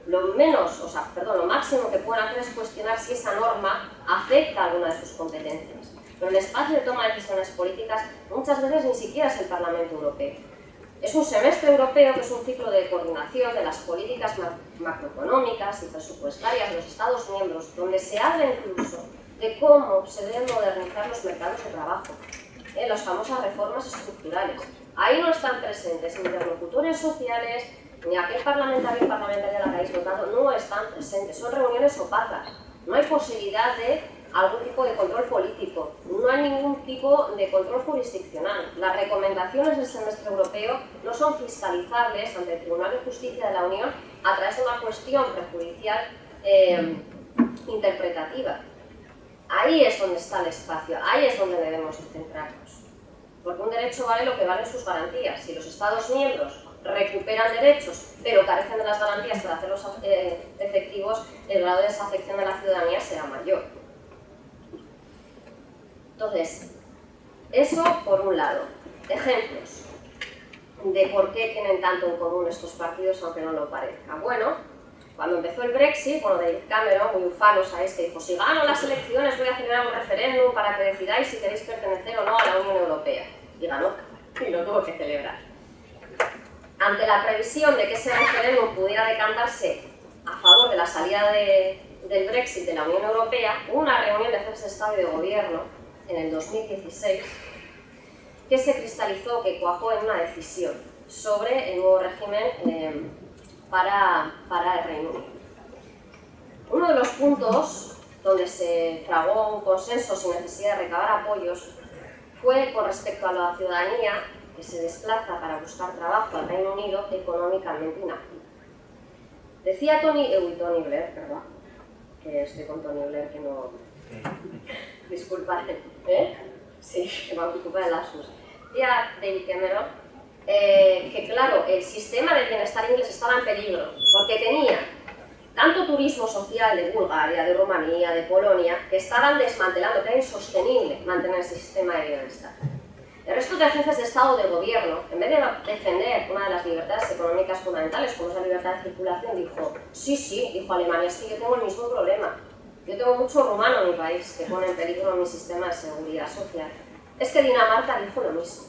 lo máximo que pueden hacer es cuestionar si esa norma afecta a alguna de sus competencias. Pero el espacio de toma de decisiones políticas muchas veces ni siquiera es el Parlamento Europeo. Es un semestre europeo que es un ciclo de coordinación de las políticas macroeconómicas y presupuestarias de los Estados miembros, donde se habla incluso de cómo se deben modernizar los mercados de trabajo, las famosas reformas estructurales. Ahí no están presentes ni interlocutores sociales, ni aquel parlamentario o parlamentaria a la que habéis votado, no están presentes. Son reuniones opacas. No hay posibilidad de algún tipo de control político, no hay ningún tipo de control jurisdiccional. Las recomendaciones del semestre europeo no son fiscalizables ante el Tribunal de Justicia de la Unión a través de una cuestión prejudicial interpretativa. Ahí es donde está el espacio, ahí es donde debemos centrarnos. Porque un derecho vale lo que valen sus garantías. Si los Estados miembros recuperan derechos, pero carecen de las garantías para hacerlos efectivos, el grado de desafección de la ciudadanía será mayor. Entonces, eso por un lado. Ejemplos de por qué tienen tanto en común estos partidos, aunque no lo parezca. Bueno, cuando empezó el Brexit, David Cameron, muy ufano, sabéis que dijo: si gano las elecciones voy a celebrar un referéndum para que decidáis si queréis pertenecer o no a la Unión Europea. Y ganó, y lo tuvo que celebrar. Ante la previsión de que ese referéndum pudiera decantarse a favor de la salida del Brexit de la Unión Europea, hubo una reunión de jefes de Estado y de Gobierno en el 2016 que se cristalizó, que cuajó en una decisión sobre el nuevo régimen para el Reino Unido. Uno de los puntos donde se fragó un consenso sin necesidad de recabar apoyos fue con respecto a la ciudadanía que se desplaza para buscar trabajo al Reino Unido económicamente inactiva. Decía Tony Blair, ¿verdad? Que estoy con Tony Blair, que no... Disculpad, Sí, que me ocupa de lapsus. Decía David Cameron que, claro, el sistema de bienestar inglés estaba en peligro, porque tenía tanto turismo social de Bulgaria, de Rumanía, de Polonia, que estaban desmantelando, que era insostenible mantener ese sistema de bienestar. El resto de jefes de Estado o de Gobierno, en vez de defender una de las libertades económicas fundamentales, como es la libertad de circulación, dijo: sí, dijo Alemania, es que yo tengo el mismo problema. Yo tengo mucho rumano en mi país que pone en peligro mi sistema de seguridad social. Es que Dinamarca dijo lo mismo.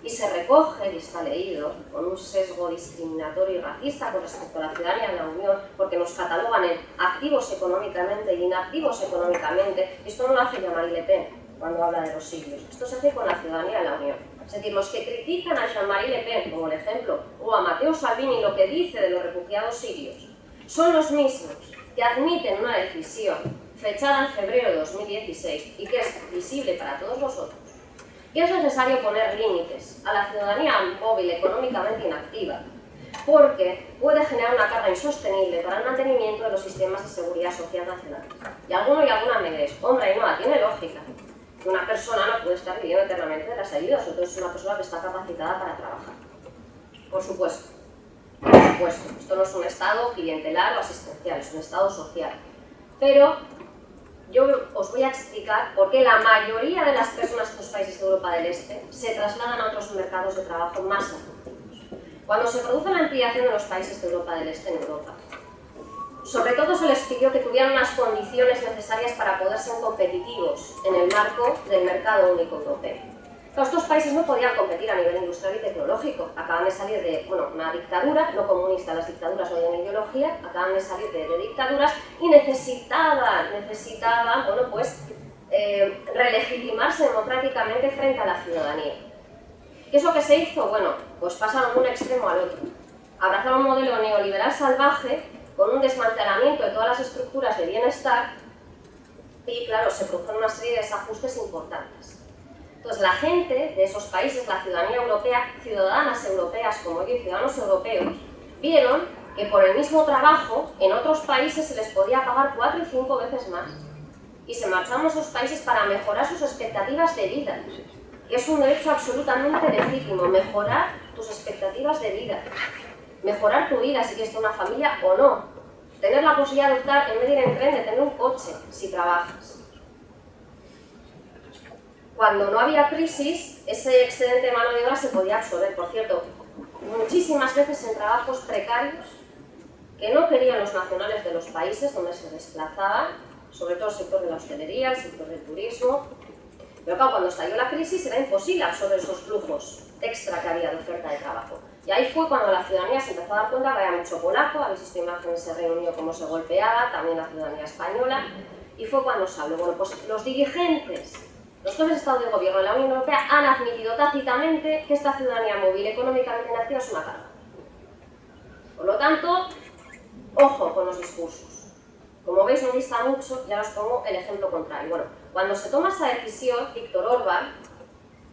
Y se recoge, y está leído, con un sesgo discriminatorio y racista con respecto a la ciudadanía de la Unión, porque nos catalogan en activos económicamente y inactivos económicamente. Esto no lo hace Jean-Marie Le Pen cuando habla de los sirios. Esto se hace con la ciudadanía de la Unión. Es decir, los que critican a Jean-Marie Le Pen, como el ejemplo, o a Matteo Salvini lo que dice de los refugiados sirios, son los mismos que admiten una decisión fechada en febrero de 2016 y que es visible para todos vosotros, que es necesario poner límites a la ciudadanía móvil económicamente inactiva, porque puede generar una carga insostenible para el mantenimiento de los sistemas de seguridad social nacionales. Y alguno y alguna me diréis: hombre, no, tiene lógica, que una persona no puede estar viviendo eternamente de las ayudas, entonces es una persona que está capacitada para trabajar. Por supuesto. Esto no es un estado clientelar o asistencial, es un estado social. Pero yo os voy a explicar por qué la mayoría de las personas de estos países de Europa del Este se trasladan a otros mercados de trabajo más atractivos. Cuando se produce la ampliación de los países de Europa del Este en Europa, sobre todo se les pidió que tuvieran unas condiciones necesarias para poder ser competitivos en el marco del mercado único europeo. Estos países no podían competir a nivel industrial y tecnológico. Acaban de salir de una dictadura, no comunista, las dictaduras no tienen ideología, acaban de salir de dictaduras y necesitaban relegitimarse democráticamente frente a la ciudadanía. ¿Qué es lo que se hizo? Bueno, pues pasaron de un extremo al otro. Abrazaron un modelo neoliberal salvaje con un desmantelamiento de todas las estructuras de bienestar y, claro, se produjeron una serie de desajustes importantes. Entonces, la gente de esos países, la ciudadanía europea, ciudadanas europeas como yo y ciudadanos europeos, vieron que por el mismo trabajo en otros países se les podía pagar 4 y 5 veces más. Y se marcharon a esos países para mejorar sus expectativas de vida. que es un derecho absolutamente legítimo, mejorar tus expectativas de vida, mejorar tu vida si quieres tener una familia o no, tener la posibilidad de optar, en vez de ir en tren, de tener un coche si trabajas. Cuando no había crisis, ese excedente de mano de obra se podía absorber, por cierto, muchísimas veces en trabajos precarios que no querían los nacionales de los países donde se desplazaban, sobre todo el sector de la hostelería, el sector del turismo. Pero claro, cuando estalló la crisis era imposible absorber esos flujos extra que había de oferta de trabajo. Y ahí fue cuando la ciudadanía se empezó a dar cuenta que había mucho polaco, habéis visto imágenes en Reino Unido cómo se golpeaba, también la ciudadanía española, y fue cuando se habló. Bueno, pues los dirigentes, los jefes de Estado de Gobierno de la Unión Europea han admitido tácitamente que esta ciudadanía móvil económicamente inactiva es una carga. Por lo tanto, ojo con los discursos. Como veis, no dista mucho, ya os pongo el ejemplo contrario. Bueno, cuando se toma esa decisión, Viktor Orbán,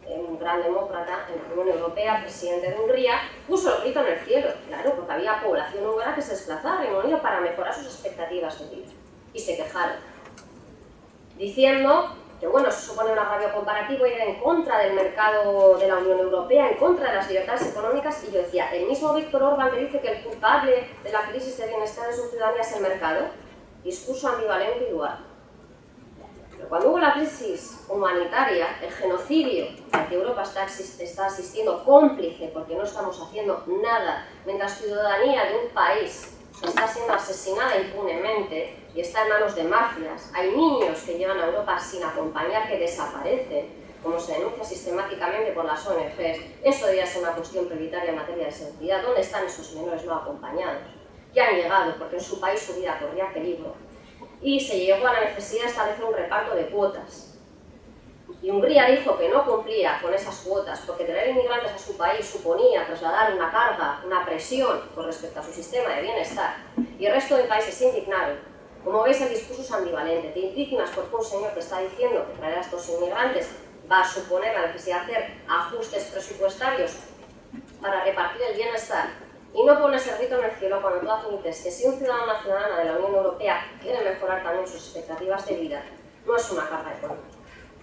un gran demócrata en la Unión Europea, presidente de Hungría, puso el grito en el cielo, claro, porque había población húngara que se desplazaba al Reino Unido para mejorar sus expectativas de vida. Y se quejaron, diciendo que bueno, eso supone un agravio comparativo y ir en contra del mercado de la Unión Europea, en contra de las libertades económicas, y yo decía, el mismo Viktor Orbán que dice que el culpable de la crisis de bienestar de su ciudadanía es el mercado, discurso ambivalente y dual. Pero cuando hubo la crisis humanitaria, el genocidio al que Europa está asistiendo cómplice, porque no estamos haciendo nada, mientras ciudadanía de un país está siendo asesinada impunemente y está en manos de mafias, hay niños que llevan a Europa sin acompañar que desaparecen, como se denuncia sistemáticamente por las ONGs, eso debería ser una cuestión prioritaria en materia de seguridad. ¿Dónde están esos menores no acompañados? Que han llegado porque en su país su vida corría peligro. Y se llegó a la necesidad de establecer un reparto de cuotas. Y Hungría dijo que no cumplía con esas cuotas porque traer inmigrantes a su país suponía trasladar una carga, una presión con respecto a su sistema de bienestar. Y el resto de países se indignaron. Como veis, el discurso es ambivalente. Te indignas porque un señor que está diciendo que traer a estos inmigrantes va a suponer la necesidad de hacer ajustes presupuestarios para repartir el bienestar. Y no pones el grito en el cielo cuando tú admites que si un ciudadano o una ciudadana de la Unión Europea quiere mejorar también sus expectativas de vida, no es una carga económica.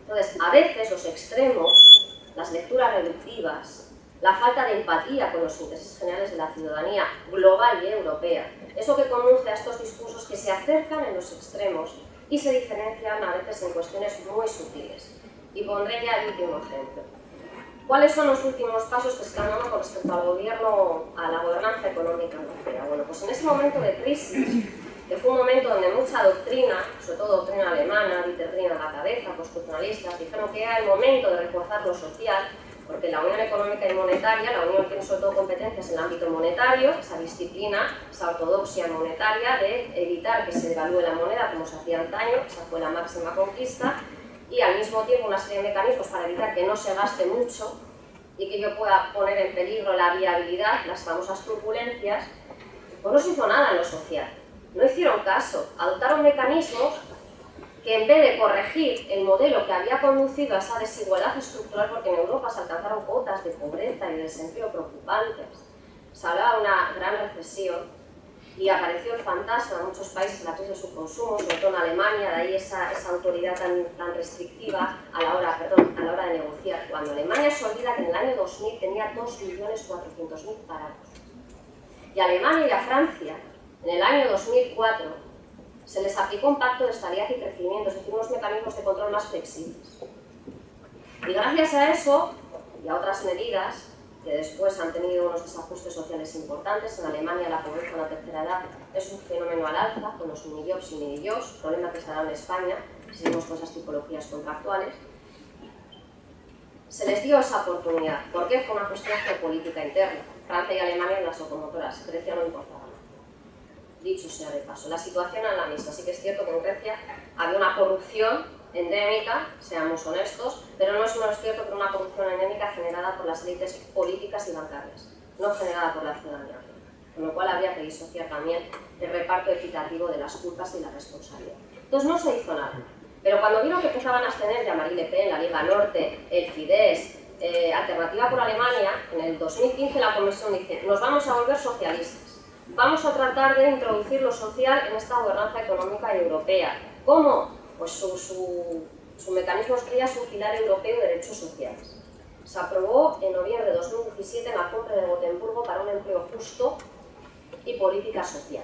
Entonces, a veces los extremos, las lecturas reductivas, la falta de empatía con los intereses generales de la ciudadanía global y europea, es lo que conduce a estos discursos que se acercan en los extremos y se diferencian a veces en cuestiones muy sutiles. Y pondré ya el último ejemplo. ¿Cuáles son los últimos pasos que se están dando con respecto al gobierno, a la gobernanza económica europea? Bueno, pues en ese momento de crisis, que fue un momento donde mucha doctrina, sobre todo doctrina alemana, Dieter Riem a la cabeza, constitucionalistas, dijeron que era el momento de reforzar lo social, porque la Unión Económica y Monetaria, la Unión tiene sobre todo competencias en el ámbito monetario, esa disciplina, esa ortodoxia monetaria de evitar que se devalúe la moneda como se hacía antaño, esa fue la máxima conquista, y al mismo tiempo una serie de mecanismos para evitar que no se gaste mucho y que yo pueda poner en peligro la viabilidad, las famosas turbulencias. Pues no se hizo nada en lo social, no hicieron caso, adoptaron mecanismos que en vez de corregir el modelo que había conducido a esa desigualdad estructural, porque en Europa se alcanzaron cotas de pobreza y de desempleo preocupantes, se hablaba de una gran recesión, y apareció el fantasma en muchos países de la crisis de su consumo, sobre todo en Alemania, de ahí esa autoridad tan restrictiva a la hora de negociar. Cuando Alemania se olvida que en el año 2000 tenía 2.400.000 parados. Y a Alemania y a Francia, en el año 2004, se les aplicó un pacto de estabilidad y crecimiento, es decir, unos mecanismos de control más flexibles. Y gracias a eso, y a otras medidas, que después han tenido unos desajustes sociales importantes. En Alemania la pobreza en la tercera edad es un fenómeno al alza, con los minijobs y minijobs, problema que se dará en España, si seguimos con esas tipologías contractuales. Se les dio esa oportunidad. ¿Por qué? Fue una cuestión geopolítica interna. Francia y Alemania en las locomotoras, Grecia no importaba. Dicho sea de paso, la situación era la misma. Sí que es cierto que en Grecia había una corrupción endémica, seamos honestos, pero no es menos cierto que era una corrupción endémica generada por las élites políticas y bancarias, no generada por la ciudadanía. Con lo cual habría que disociar también el reparto equitativo de las culpas y la responsabilidad. Entonces no se hizo nada. Pero cuando vieron que empezaban a abstener de Marine Le Pen, la Liga Norte, el Fidesz, Alternativa por Alemania, en el 2015 la Comisión dice: nos vamos a volver socialistas. Vamos a tratar de introducir lo social en esta gobernanza económica y europea. ¿Cómo? Pues su mecanismo estrella es un pilar europeo de derechos sociales. Se aprobó en noviembre de 2017 en la Cumbre de Gotemburgo para un empleo justo y política social.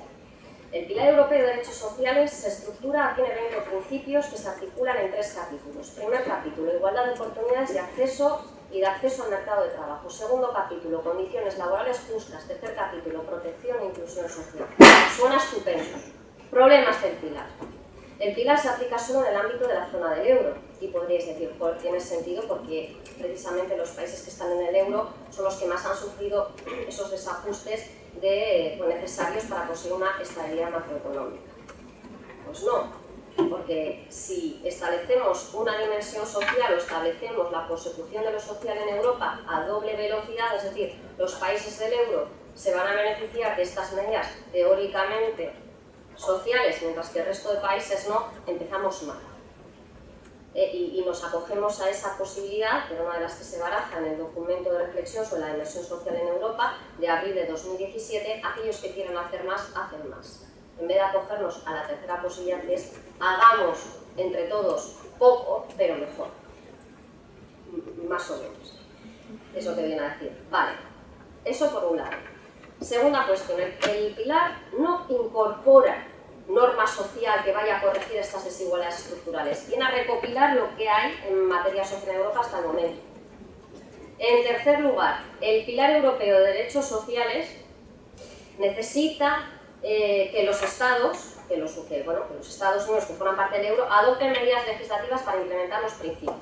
El Pilar Europeo de Derechos Sociales se estructura, tiene 20 principios que se articulan en 3 capítulos. Primer capítulo, igualdad de oportunidades de acceso al mercado de trabajo. Segundo capítulo, condiciones laborales justas. Tercer capítulo, protección e inclusión social. Suena estupendo. Problemas del Pilar. El Pilar se aplica solo en el ámbito de la zona del euro. Y podríais decir, pues tiene sentido porque precisamente los países que están en el euro son los que más han sufrido esos desajustes necesarios para conseguir una estabilidad macroeconómica. Pues no, porque si establecemos una dimensión social o establecemos la consecución de lo social en Europa a doble velocidad, es decir, los países del euro se van a beneficiar de estas medidas teóricamente sociales, mientras que el resto de países no, empezamos mal. Y nos acogemos a esa posibilidad, que era una de las que se baraja en el documento de reflexión sobre la inversión social en Europa de abril de 2017, aquellos que quieren hacer más, hacen más. En vez de acogernos a la tercera posibilidad, que es hagamos entre todos poco, pero mejor. Más o menos. Eso que viene a decir. Vale, eso por un lado. Segunda cuestión, el Pilar no incorpora norma social que vaya a corregir estas desigualdades estructurales. Viene a recopilar lo que hay en materia social en Europa hasta el momento. En tercer lugar, el Pilar Europeo de Derechos Sociales necesita que los Estados, los Estados Unidos que forman parte del euro, adopten medidas legislativas para implementar los principios.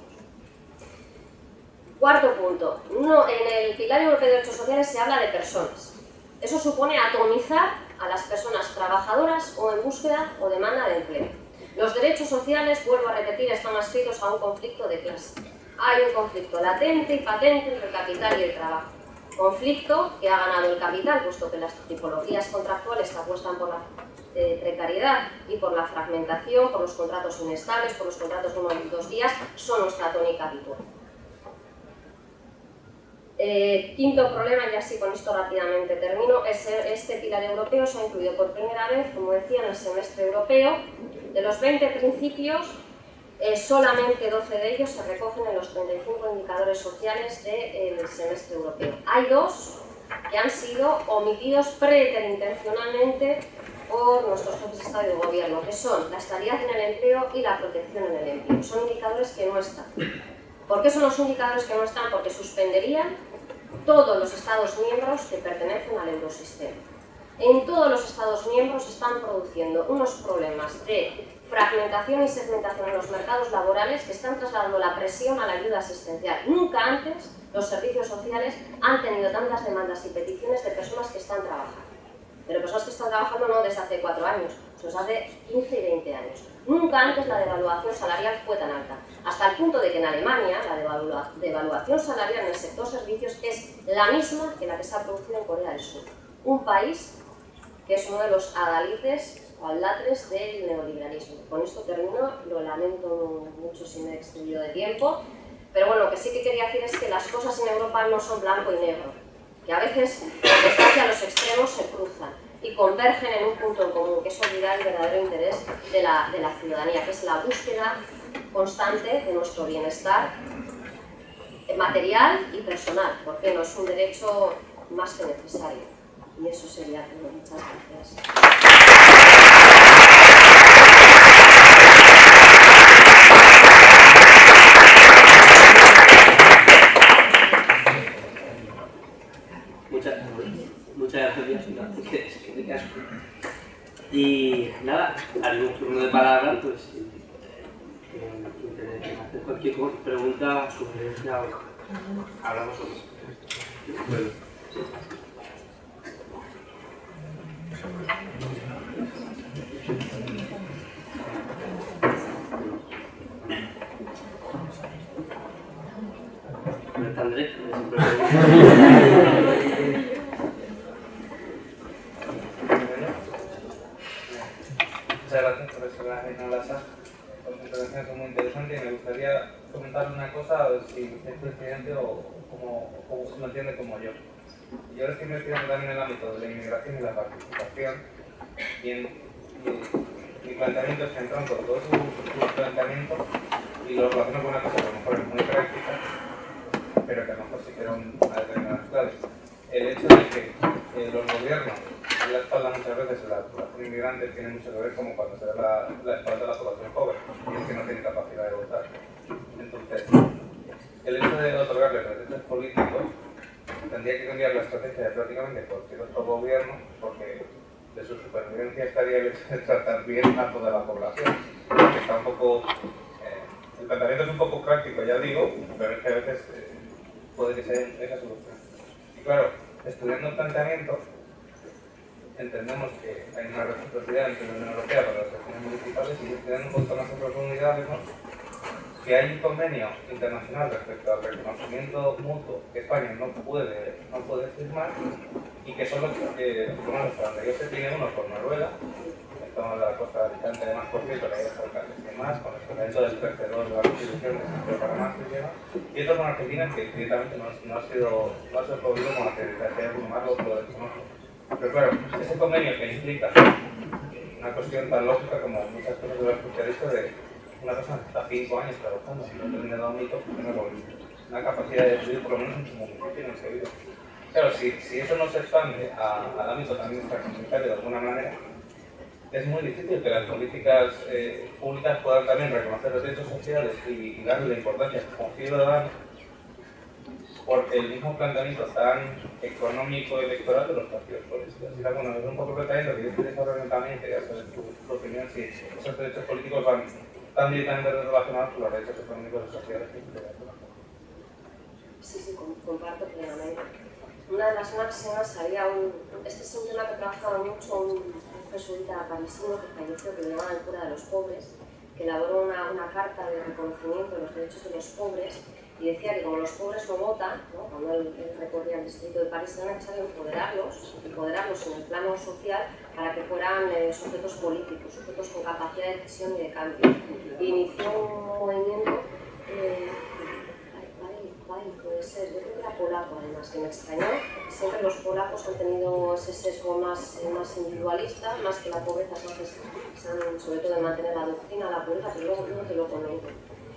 Cuarto punto, en el Pilar Europeo de Derechos Sociales se habla de personas. Eso supone atomizar a las personas trabajadoras o en búsqueda o demanda de empleo. Los derechos sociales, vuelvo a repetir, están adscritos a un conflicto de clase. Hay un conflicto latente y patente entre el capital y el trabajo. Conflicto que ha ganado el capital, puesto que las tipologías contractuales que apuestan por la precariedad y por la fragmentación, por los contratos inestables, por los contratos de 1 y 2 días, son nuestra tónica habitual. Quinto problema, y así con esto rápidamente termino, este Pilar Europeo se ha incluido por primera vez, como decía, en el semestre europeo. De los 20 principios, solamente 12 de ellos se recogen en los 35 indicadores sociales del semestre europeo. Hay 2 que han sido omitidos preterintencionalmente por nuestros jefes de Estado y de Gobierno, que son la estabilidad en el empleo y la protección en el empleo. Son indicadores que no están. ¿Por qué son los indicadores que no están? Porque suspenderían todos los Estados miembros que pertenecen al eurosistema. En todos los Estados miembros se están produciendo unos problemas de fragmentación y segmentación en los mercados laborales que están trasladando la presión a la ayuda asistencial. Nunca antes los servicios sociales han tenido tantas demandas y peticiones de personas que están trabajando. Pero personas que están trabajando no desde hace 4 años, sino desde hace 15 y 20 años. Nunca antes la devaluación salarial fue tan alta, hasta el punto de que en Alemania la devaluación salarial en el sector servicios es la misma que la que se ha producido en Corea del Sur, un país que es uno de los adalides o aldatres del neoliberalismo. Con esto termino, lo lamento mucho si me he excedido de tiempo, pero bueno, lo que sí que quería decir es que las cosas en Europa no son blanco y negro, que a veces hacia los extremos se cruzan y convergen en un punto en común, que es olvidar el verdadero interés de la ciudadanía, que es la búsqueda constante de nuestro bienestar material y personal, porque no es un derecho más que necesario. Y eso sería todo. Muchas gracias. Muchas gracias, qué casco. Y nada, haré un turno de palabra, pues si hacer cualquier pregunta, sugerencia, hablamos sobre eso. Bueno. No está Andrés, siempre Muchas gracias, profesora Reina Lasa, por su intervención, es muy interesante y me gustaría comentar una cosa, si usted es presidente o como usted lo entiende como yo. Yo ahora estoy investigando también en el ámbito de la inmigración y la participación y mi planteamiento es que entronco todo su planteamiento y lo relaciono con una cosa que a lo mejor es muy práctica pero que a lo mejor sí que eran a determinadas claves. El hecho de que los gobiernos dan la espalda muchas veces a la población inmigrante tiene mucho que ver como cuando se da la espalda a la población pobre, y es que no tiene capacidad de votar. Entonces, el hecho de otorgarles derechos políticos tendría que cambiar la estrategia de prácticamente cualquier otro gobierno, porque de su supervivencia estaría el hecho de tratar bien a toda la población, que está un poco... el planteamiento es un poco práctico, ya digo, pero es que a veces puede que sea esa solución. Y claro, estudiando el planteamiento, entendemos que hay una reciprocidad entre la Unión Europea para las elecciones municipales y estudiando un poco más en profundidad vemos que hay un convenio internacional respecto al reconocimiento mutuo que España no puede firmar y que solo bueno, yo se tiene uno por Noruega, estamos de la costa de Alicante, además por cierto, que hay otros alcaldes y más, con el tratamiento del tercero de la Constitución, pero para más que lleva, y otros con Argentina que directamente no ha sido prohibido como acreditar, que hay que tomarlo, lo desconozco. Pero claro, ese convenio que implica una cuestión tan lógica como muchas cosas de las que usted ha dicho de una persona que está 5 años trabajando en un determinado ámbito, tiene una capacidad de decidir por lo menos en su municipio en el que vive. Claro, si eso no se expande al ámbito también extracomunitario de alguna manera, es muy difícil que las políticas públicas puedan también reconocer los derechos sociales y darle la importancia como ciudadanos, porque el mismo planteamiento tan económico y electoral de los partidos políticos. Así que, bueno, es un poco planteamiento que yo estoy desarrollando también, quería saber tu opinión, si esos derechos políticos van tan directamente relacionados con los derechos económicos y sociales que se Sí, comparto plenamente. Una de las máximas había este es un tema que trabajaba mucho un jesuita parisino que falleció, que le llamaban el cura de los pobres, que elaboró una carta de reconocimiento de los derechos de los pobres y decía que como los pobres no votan, ¿no? Cuando él recorría el distrito de París, era necesario empoderarlos en el plano social para que fueran sujetos políticos, sujetos con capacidad de decisión y de cambio. Y inició un movimiento puede ser, yo creo que era polaco además, que me extrañó. Siempre los polacos han tenido ese sesgo más individualista, más que la pobreza, entonces sobre todo de mantener la doctrina, la pobreza, pero luego no te lo comento.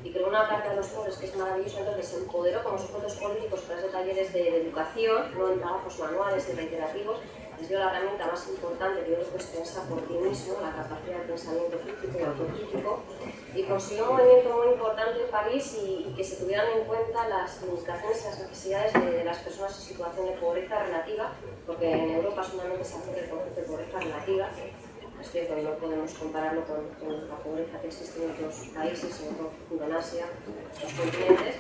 Y creó una carta de los pobres que es maravillosa, entonces se empoderó como sujetos políticos para hacer talleres de educación, no en trabajos manuales y reiterativos. Les dio la herramienta más importante que yo creo que es pensar por ti mismo, la capacidad de pensamiento crítico y autocrítico, y consiguió un movimiento muy importante en París y que se tuvieran en cuenta las limitaciones y las necesidades de las personas en situación de pobreza relativa, porque en Europa solamente se hace el concepto de pobreza relativa. Es cierto que no podemos compararlo con la pobreza que existe en otros países, en otro mundo, en Asia, en otros continentes,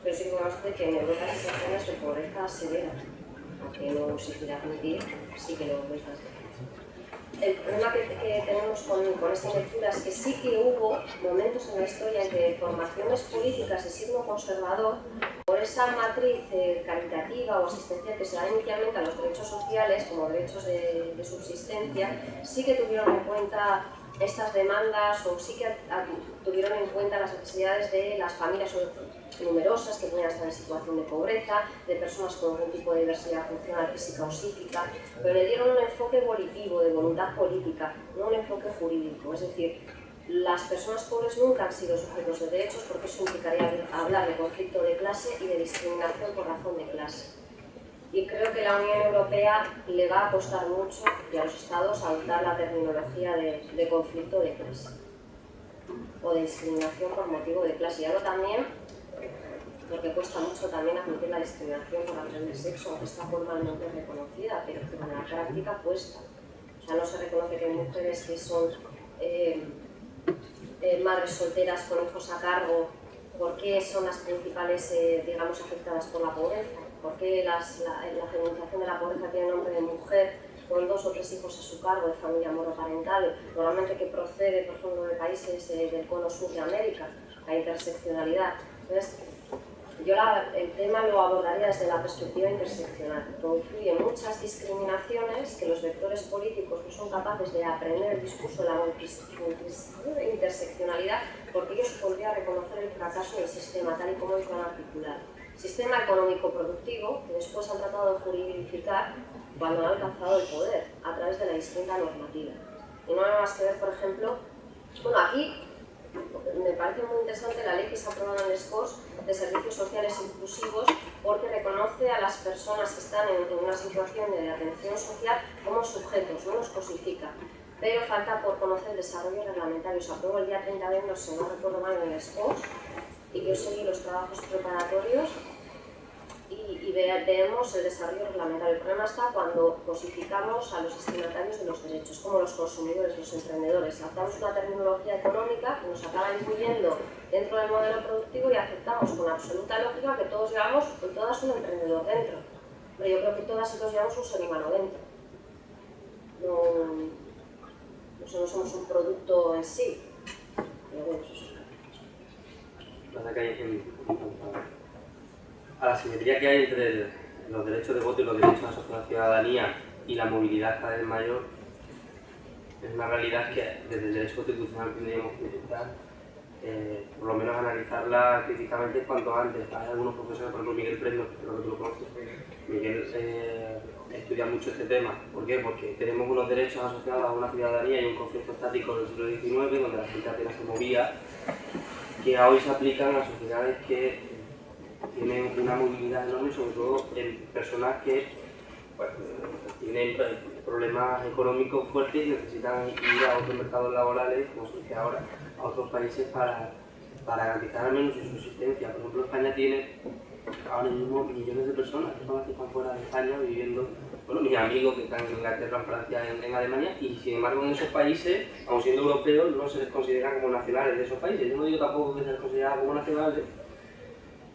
pero sí que podemos decir que en Europa hay situaciones de pobreza severa, aunque no se quiera admitir, sí que lo es. El problema que tenemos con esta lectura es que sí que hubo momentos en la historia en que formaciones políticas de signo conservador, por esa matriz caritativa o asistencial que se da inicialmente a los derechos sociales como derechos de subsistencia, sí que tuvieron en cuenta estas demandas o sí que tuvieron en cuenta las necesidades de las familias numerosas que podían estar en situación de pobreza, de personas con algún tipo de diversidad funcional, física o psíquica, pero le dieron un enfoque volitivo, de voluntad política, no un enfoque jurídico. Es decir, las personas pobres nunca han sido sujetos de derechos porque eso implicaría hablar de conflicto de clase y de discriminación por razón de clase. Y creo que la Unión Europea le va a costar mucho y a los Estados adoptar la terminología de conflicto de clase o de discriminación por motivo de clase. Y algo también, porque cuesta mucho también admitir la discriminación por razón de sexo, aunque está formalmente reconocida, pero en la práctica cuesta. O sea, no se reconoce que hay mujeres que son madres solteras con hijos a cargo, ¿por qué son las principales, digamos, afectadas por la pobreza? ¿Por qué la feminización de la pobreza tiene nombre de mujer con 2 o 3 hijos a su cargo, de familia monoparental, normalmente que procede, por ejemplo, de países del cono sur de América, la interseccionalidad? Entonces, yo el tema lo abordaría desde la perspectiva interseccional. Confluye muchas discriminaciones que los vectores políticos no son capaces de aprender el discurso de la interseccionalidad, porque ello supondría reconocer el fracaso del sistema tal y como ellos lo han articulado. Sistema económico-productivo que después han tratado de juridificar cuando han alcanzado el poder a través de la distinta normativa. Y no hay más que ver, por ejemplo, bueno, aquí me parece muy interesante la ley que se ha aprobado en les Corts de servicios sociales inclusivos, porque reconoce a las personas que están en una situación de atención social como sujetos, no los cosifica. Pero falta por conocer el desarrollo reglamentario. Se aprobó el día 30 de enero, si no recuerdo mal, en les Corts, y yo seguí los trabajos preparatorios y veremos el desarrollo reglamentario. El problema está cuando cosificamos a los destinatarios de los derechos, como los consumidores, los emprendedores. Adaptamos una terminología económica que nos acaba incluyendo dentro del modelo productivo y aceptamos con absoluta lógica que todos llevamos, todas un emprendedor dentro. Pero yo creo que todas y todos llevamos un ser humano dentro. No somos un producto en sí. Pero bueno, eso es. A la simetría que hay entre los derechos de voto y los derechos asociados a la ciudadanía y la movilidad cada vez mayor, es una realidad que desde el derecho constitucional tendríamos que intentar por lo menos analizarla críticamente cuanto antes. Hay algunos profesores, por ejemplo Miguel Prendo, creo que tú lo conoces. Miguel estudia mucho este tema. ¿Por qué? Porque tenemos unos derechos asociados a una ciudadanía y un concepto estático del siglo XIX, donde la gente apenas se movía, que hoy se aplican a sociedades que tienen una movilidad enorme, sobre todo en personas que pues, tienen problemas económicos fuertes y necesitan ir a otros mercados laborales, como se dice ahora, a otros países para garantizar al menos su subsistencia. Por ejemplo, España tiene ahora mismo millones de personas que están fuera de España viviendo, bueno, mis amigos que están en Inglaterra, en Francia, en Alemania, y sin embargo en esos países, aun siendo europeos, no se les considera como nacionales de esos países. Yo no digo tampoco que se les considera como nacionales,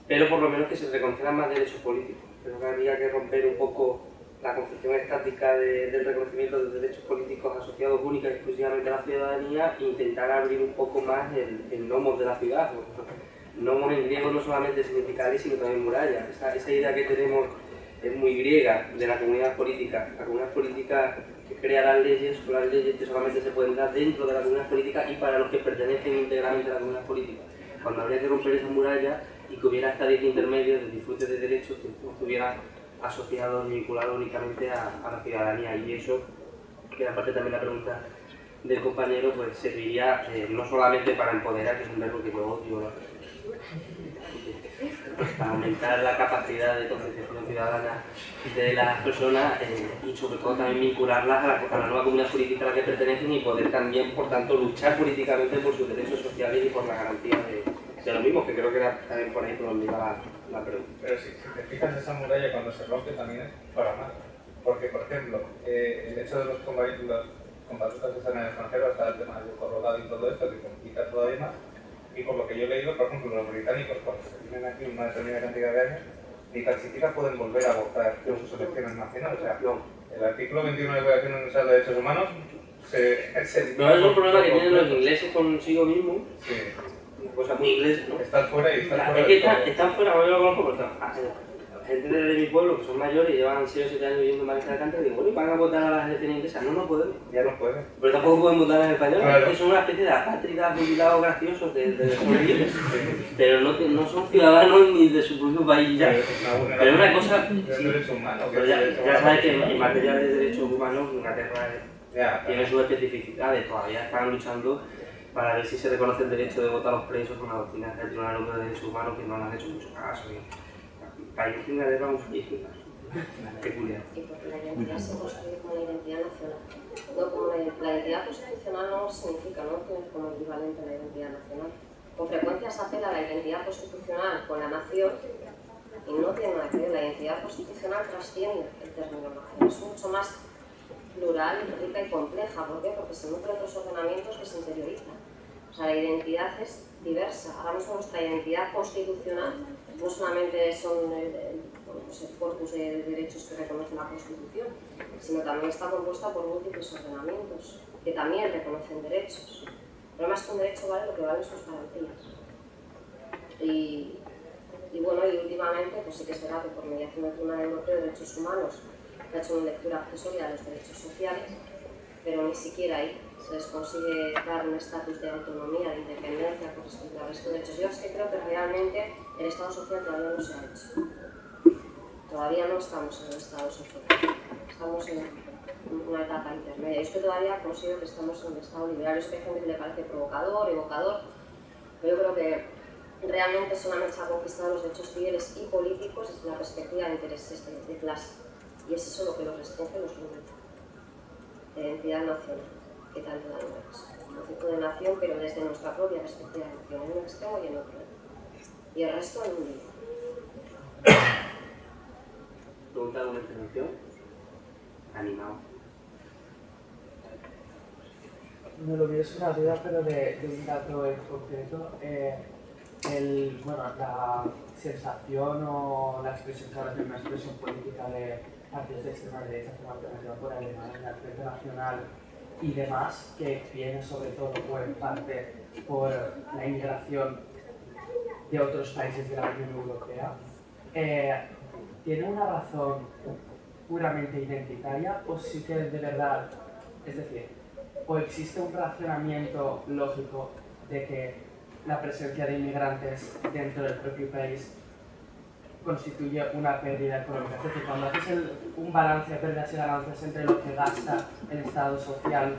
pero por lo menos que se reconozcan más derechos políticos. Creo que habría que romper un poco la concepción estática del reconocimiento de derechos políticos asociados única y exclusivamente a la ciudadanía e intentar abrir un poco más el nomos de la ciudad. Nomos en griego no solamente significa ley, sino también muralla. Esa idea que tenemos es muy griega de la comunidad política. La comunidad política que crea las leyes son las leyes que solamente se pueden dar dentro de la comunidad política y para los que pertenecen íntegramente a la comunidad política. Cuando habría que romper esa muralla y que hubiera estadios intermedios de disfrute de derechos que no estuvieran asociados y vinculados únicamente a la ciudadanía. Y eso, que aparte también la pregunta del compañero, pues serviría no solamente para empoderar, que es un verbo que yo odio, para aumentar la capacidad de concienciación ciudadana de las personas y sobre todo también vincularlas a la nueva comunidad política a la que pertenecen y poder también, por tanto, luchar políticamente por sus derechos sociales y por la garantía de lo mismo, que creo que era también por ahí por donde iba la pregunta. Pero si te fijas, esa muralla cuando se rompe también es para mal. Porque, por ejemplo, el hecho de los compatriotas que están en el extranjero, hasta el tema del corrolado y todo esto, que complica todavía más. Y por lo que yo he leído, por ejemplo, los británicos, cuando se tienen aquí una determinada cantidad de años, ni tan siquiera pueden volver a votar en sus elecciones nacionales. O sea, el artículo 21 de la Declaración Universal de Derechos Humanos no es un problema que tienen los ingleses consigo mismos. Sí. Cosa muy inglesa, ¿no? Están fuera y están fuera. Es que están fuera, yo lo conozco porque gente de mi pueblo que son mayores y llevan 6 o 7 años viviendo en Valencia de Alcántara y digo, bueno, ¿y van a votar a las elecciones inglesas? No pueden. Ya no pueden. Pero tampoco pueden votar en español, claro. Es que son una especie de apátridas, jubilados graciosos de sobrevivientes, pero no son ciudadanos ni de su propio país ya. Pero es una cosa... Pero ya sabes que en materia de derechos humanos Inglaterra tiene sus especificidades, todavía están luchando para ver si se reconoce el derecho de voto a los presos con la doctrina del Tribunal Europeo de Derechos Humanos, que no le han hecho mucho caso. País de Inglaterra es un país peculiar. Y porque la identidad se construye como una identidad nacional. No como la identidad constitucional no significa, no tiene como equivalente a la identidad nacional. Con frecuencia se apela a la identidad constitucional con la nación y no tiene nada que ver. La identidad constitucional trasciende el término nación. Es mucho más plural, rica y compleja. ¿Por qué? Porque se nutren otros ordenamientos que se interiorizan. O sea, la identidad es diversa. Ahora mismo nuestra identidad constitucional no solamente son el corpus de derechos que reconoce la Constitución, sino también está compuesta por múltiples ordenamientos que también reconocen derechos. El problema es que un derecho vale lo que valen sus garantías. Y bueno, y últimamente, pues sí que es verdad que por mediación del Tribunal Europeo de Derechos Humanos ha hecho una lectura accesoria de los derechos sociales, pero ni siquiera ahí se les consigue dar un estatus de autonomía, de independencia con respecto al resto de derechos. Yo es que creo que realmente el Estado social todavía no se ha hecho. Todavía no estamos en el Estado social. Estamos en una etapa intermedia. Yo es que todavía considero que estamos en el Estado liberal. Es que hay gente que le parece provocador, evocador, Yo creo que realmente solamente se han conquistado los derechos civiles y políticos desde la perspectiva de intereses de clase. Y es eso lo que los restringe y los limita. De identidad nacional, que tanto daño ha hecho. Un concepto de nación, pero desde nuestra propia perspectiva de nación, en un extremo y en otro. Y el resto en un lío. Pregunta de una intervención. Animado. No lo mío es una duda, pero de un dato en concreto. La sensación o la expresión que ahora tiene una expresión política de partidos de extrema derecha como alternativa por Alemania, el Frente Nacional y demás, que viene sobre todo o en parte por la inmigración de otros países de la Unión Europea, ¿tiene una razón puramente identitaria o sí que de verdad, es decir, o existe un razonamiento lógico de que la presencia de inmigrantes dentro del propio país constituye una pérdida económica? Es decir, cuando haces un balance de pérdidas y ganancias entre lo que gasta el Estado social,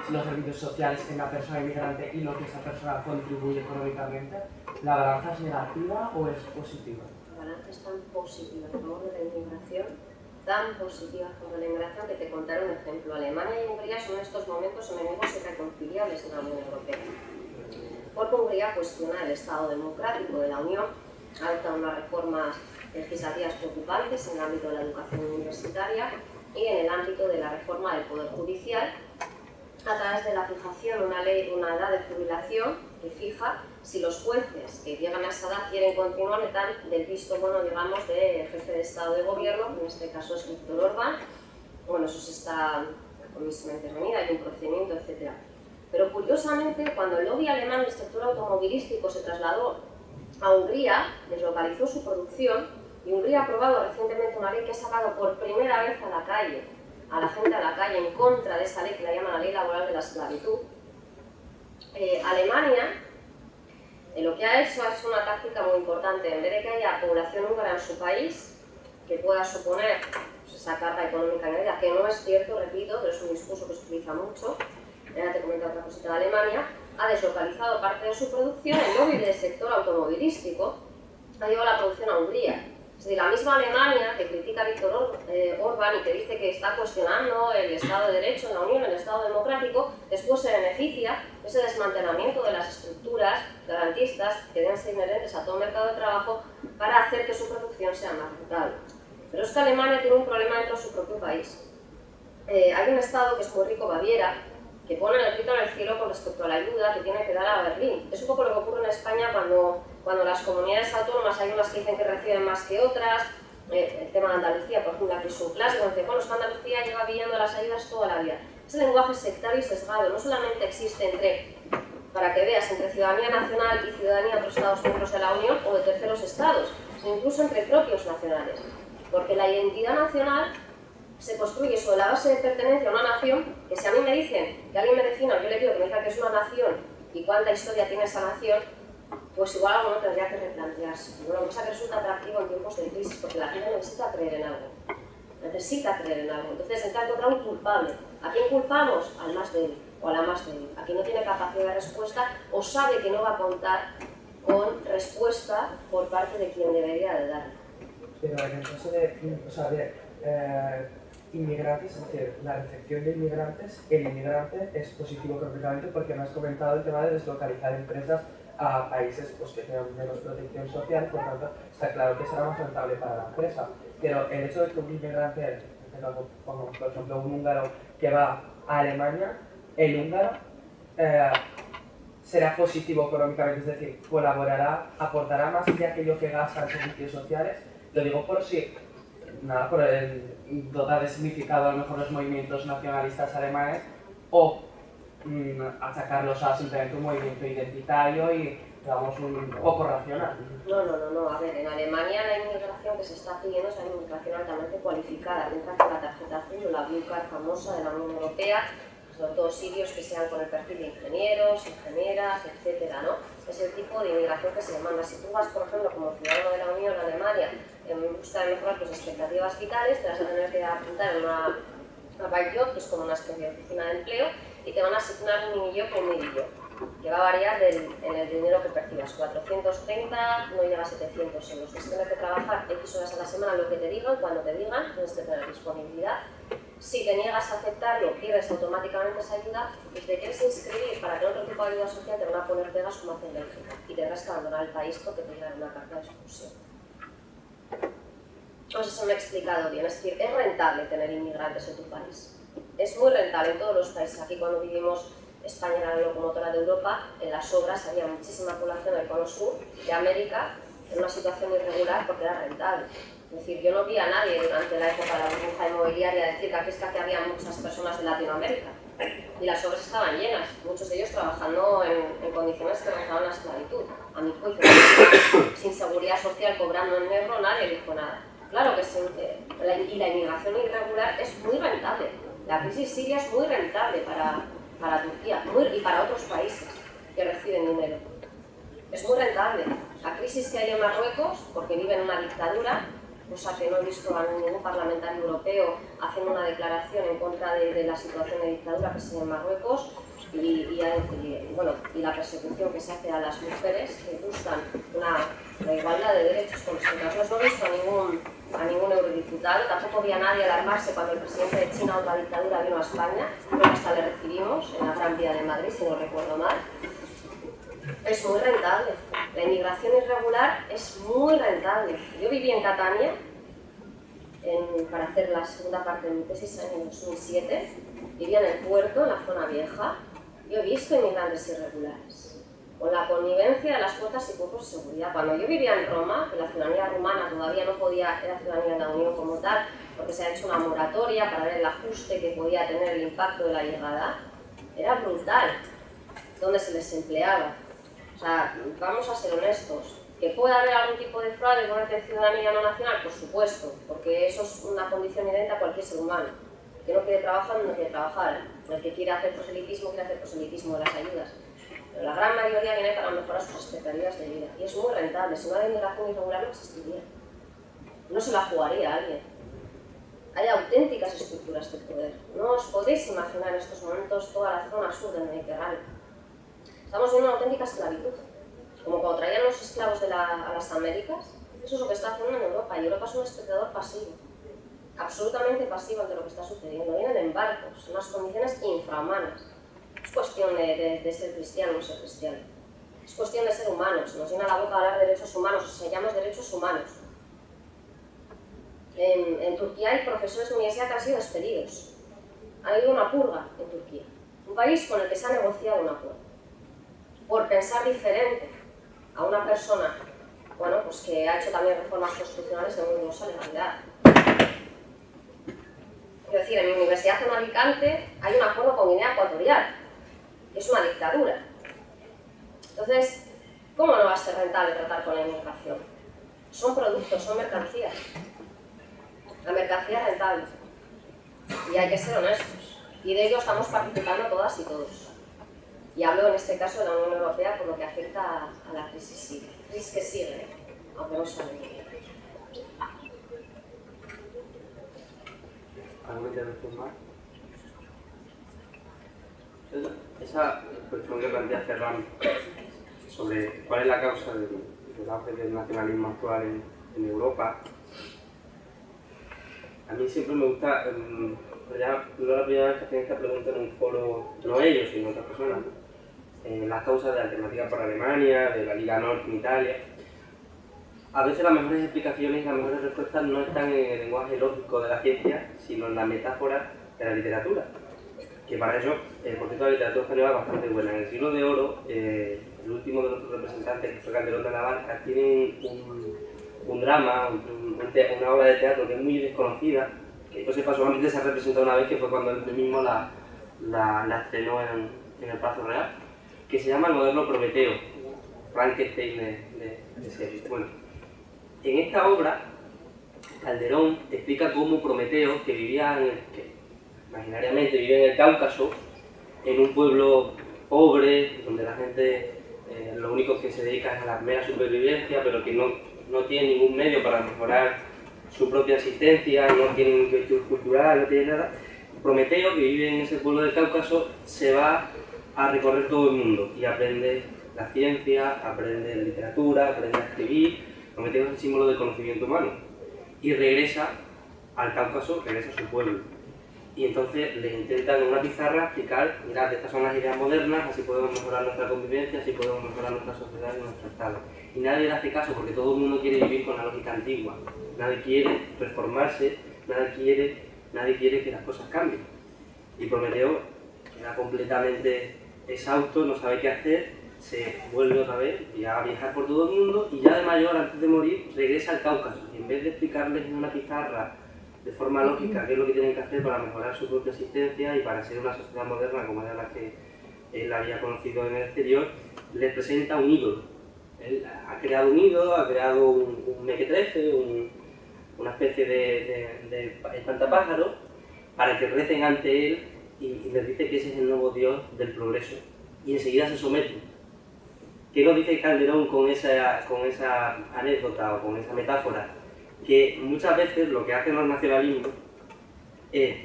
los servicios sociales en la persona inmigrante y lo que esa persona contribuye económicamente, ¿la balanza es negativa o es positiva? La balanza es tan positiva a favor de la inmigración, tan positiva a favor de la inmigración, que te contaré un ejemplo. Alemania y Hungría son en estos momentos enemigos irreconciliables en la Unión Europea. Porque Hungría cuestiona el Estado democrático de la Unión, adopta unas reformas legislativas preocupantes en el ámbito de la educación universitaria y en el ámbito de la reforma del Poder Judicial, a través de la fijación de una edad de jubilación que fija si los jueces que llegan a esa edad quieren continuar del visto bueno, digamos, de jefe de Estado de Gobierno, en este caso es Viktor Orbán. Bueno, eso se está la comisión intervenida, hay un procedimiento, etc. Pero curiosamente, cuando el lobby alemán del sector automovilístico se trasladó a Hungría, deslocalizó su producción, y Hungría ha aprobado recientemente una ley que ha sacado por primera vez a la calle, a la gente a la calle en contra de esa ley que la llaman la ley laboral de la esclavitud. Alemania lo que ha hecho es una táctica muy importante. En vez de que haya población húngara en su país que pueda suponer esa carga económica añadida, que no es cierto, repito, pero es un discurso que se utiliza mucho. Ahora te comento otra cosita de Alemania. Ha deslocalizado parte de su producción, el lobby del sector automovilístico ha llevado la producción a Hungría. Es decir, la misma Alemania que critica a Viktor Orbán y que dice que está cuestionando el Estado de Derecho en la Unión, el Estado democrático, después se beneficia de ese desmantelamiento de las estructuras garantistas que deben ser inherentes a todo mercado de trabajo para hacer que su producción sea más rentable. Pero es que Alemania tiene un problema dentro de su propio país. Hay un Estado que es muy rico, Baviera, que pone el grito en el cielo con respecto a la ayuda que tiene que dar a Berlín. Es un poco lo que ocurre en España cuando las comunidades autónomas hay unas que dicen que reciben más que otras. El tema de Andalucía, por ejemplo, aquí es un clásico, dice, bueno, es que Andalucía lleva pidiendo las ayudas toda la vida. Ese lenguaje sectario y sesgado no solamente existe para que veas, entre ciudadanía nacional y ciudadanía de otros Estados miembros de la Unión o de terceros estados, sino incluso entre propios nacionales. Porque la identidad nacional se construye sobre la base de pertenencia a una nación, que si a mí me dicen que alguien me defina, yo le pido que me diga que es una nación y cuánta historia tiene esa nación, pues igual algo no tendría que replantearse. Bueno, cosa que resulta atractivo en tiempos de crisis, porque la gente necesita creer en algo. Necesita creer en algo. Entonces necesita encontrar un culpable. ¿A quién culpamos? Al más débil o a la más débil. A quien no tiene capacidad de respuesta o sabe que no va a contar con respuesta por parte de quien debería de dar. Pero en el caso de inmigrantes, es decir, la recepción de inmigrantes, el inmigrante es positivo completamente porque no has comentado el tema de deslocalizar empresas a países pues, que tengan menos protección social, por tanto está claro que será más rentable para la empresa. Pero el hecho de que un inmigrante, como por ejemplo un húngaro que va a Alemania, el húngaro será positivo económicamente, es decir, colaborará, aportará más de aquello que gasta en servicios sociales. Lo digo por si, nada, por dotar de significado a lo mejor los movimientos nacionalistas alemanes o achacarlos a simplemente un movimiento identitario y, digamos, un poco racional. No. A ver, en Alemania la inmigración que se está pidiendo es una inmigración altamente cualificada. Mientras que la tarjeta azul o la Blue Card famosa de la Unión Europea, sobre todo sitios que sean con el perfil de ingenieros, ingenieras, etcétera, ¿no? Es el tipo de inmigración que se demanda. Si tú vas, por ejemplo, como ciudadano de la Unión a Alemania en busca de mejorar tus expectativas vitales, te vas a tener que apuntar en una Bytjob, que es como una especie de oficina de empleo, y te van a asignar un mini-job o un mini-job. que va a variar en el dinero que percibas. 430, no llega a 700 euros. Vas a tener que trabajar X horas a la semana, lo que te digan, cuando te digan, tienes que tener disponibilidad. Si te niegas a aceptarlo, pierdes automáticamente esa ayuda. Y si te quieres inscribir para tener otro tipo de ayuda social, te van a poner pegas como hace en Bélgica. Y tendrás que abandonar el país porque te llegan una carta de expulsión. No sé si me he explicado bien. Es decir, es rentable tener inmigrantes en tu país. Es muy rentable en todos los países. Aquí cuando vivimos, España era la locomotora de Europa, en las obras había muchísima población del cono sur de América en una situación irregular porque era rentable. Es decir, yo no vi a nadie durante la época de la burbuja inmobiliaria decir que aquí había muchas personas de Latinoamérica y las obras estaban llenas, muchos de ellos trabajando en condiciones que rozaban la esclavitud. A mi juicio, sin seguridad social, cobrando en negro, nadie dijo nada. Claro que sí, y la inmigración irregular es muy rentable. La crisis siria es muy rentable para Turquía y para otros países que reciben dinero. Es muy rentable. La crisis que hay en Marruecos, porque vive en una dictadura, cosa que no he visto a ningún parlamentario europeo haciendo una declaración en contra de la situación de dictadura que se ve en Marruecos y la persecución que se hace a las mujeres que buscan la igualdad de derechos con los otros. No he visto a ningún eurodiputado, tampoco vi a nadie alarmarse cuando el presidente de China, otra dictadura, vino a España, creo que hasta le recibimos en la Gran Vía de Madrid, si no recuerdo mal. Es muy rentable. La inmigración irregular es muy rentable. Yo viví en Catania para hacer la segunda parte de mi tesis en el 2007. Vivía en el puerto, en la zona vieja. Yo he visto inmigrantes irregulares, con la connivencia de las fuerzas y cuerpos de seguridad. Cuando yo vivía en Roma, que la ciudadanía rumana todavía no era ciudadanía de la Unión como tal, porque se ha hecho una moratoria para ver el ajuste que podía tener el impacto de la llegada, era brutal donde se les empleaba. O sea, vamos a ser honestos. ¿Que pueda haber algún tipo de fraude con la ciudadanía no nacional? Por supuesto, porque eso es una condición inherente a cualquier ser humano. El que no quiere trabajar, no quiere trabajar. El que quiere hacer proselitismo de las ayudas. Pero la gran mayoría viene para mejorar sus expectativas de vida. Y es muy rentable. Si no hay inmigración irregular, no existiría. No se la jugaría a alguien. Hay auténticas estructuras de poder. No os podéis imaginar en estos momentos toda la zona sur del Mediterráneo. Estamos viendo una auténtica esclavitud. Como cuando traían los esclavos a las Américas, eso es lo que está haciendo en Europa. Y Europa es un espectador pasivo, absolutamente pasivo ante lo que está sucediendo. Vienen en barcos, en unas condiciones infrahumanas. Es cuestión de ser cristiano o no ser cristiano. Es cuestión de ser humanos. Nos llena la boca hablar de derechos humanos, se llaman derechos humanos. En Turquía hay profesores de universidad que han sido despedidos. Ha habido una purga en Turquía, un país con el que se ha negociado un acuerdo, por pensar diferente a una persona, pues que ha hecho también reformas constitucionales de muy dudosa legalidad. Es decir, en mi universidad en Alicante hay un acuerdo con Guinea Ecuatorial, que es una dictadura. Entonces, ¿cómo no va a ser rentable tratar con la inmigración? Son productos, son mercancías. La mercancía es rentable. Y hay que ser honestos. Y de ello estamos participando todas y todos. Y hablo en este caso de la Unión Europea por lo que afecta a la crisis siria. Crisis que sigue, aunque no sea bien. ¿Alguna intervención más? Esa cuestión que plantea Ferran sobre cuál es la causa del auge del nacionalismo actual en Europa, a mí siempre me gusta, ya no la primera vez que hacen esta pregunta en un foro, no ellos, sino otras personas, las causas de Alternativa por Alemania, de la Liga Norte en Italia. A veces las mejores explicaciones y las mejores respuestas no están en el lenguaje lógico de la ciencia, sino en la metáfora de la literatura. Que para ello, por cierto, la literatura española es bastante buena. En el Siglo de Oro, el último de nuestros representantes, que fue Calderón de la Barca, tiene un drama, una obra de teatro que es muy desconocida, que yo sepa solamente se ha representado una vez, que fue cuando él mismo la estrenó en el Palacio Real, que se llama El Moderno Prometeo, Frankenstein de Shakespeare. Bueno, en esta obra, Calderón explica cómo Prometeo, que imaginariamente vive en el Cáucaso, en un pueblo pobre, donde la gente lo único que se dedica es a la mera supervivencia, pero que no tiene ningún medio para mejorar su propia existencia, no tiene inquietud cultural, no tiene nada. Prometeo, que vive en ese pueblo del Cáucaso, se va a recorrer todo el mundo y aprende la ciencia, aprende literatura, aprende a escribir, lo metemos en el símbolo del conocimiento humano y regresa al Cáucaso, regresa a su pueblo. Y entonces les intentan en una pizarra explicar, mirad, estas son las ideas modernas, así podemos mejorar nuestra convivencia, así podemos mejorar nuestra sociedad y nuestro estado. Y nadie le hace caso porque todo el mundo quiere vivir con la lógica antigua. Nadie quiere reformarse, nadie quiere que las cosas cambien. Y Prometeo queda completamente exhausto, no sabe qué hacer, se vuelve otra vez ya a viajar por todo el mundo y ya de mayor, antes de morir, regresa al Cáucaso. Y en vez de explicarles en una pizarra de forma lógica qué es lo que tienen que hacer para mejorar su propia existencia y para ser una sociedad moderna como era la que él había conocido en el exterior, les presenta un ídolo. Él ha creado un ídolo, ha creado un mequetrefe, una especie de espantapájaro, para que recen ante él y les dice que ese es el nuevo Dios del progreso. Y enseguida se someten. ¿Qué nos dice Calderón con esa anécdota o con esa metáfora? Que muchas veces lo que hacen los nacionalismos es,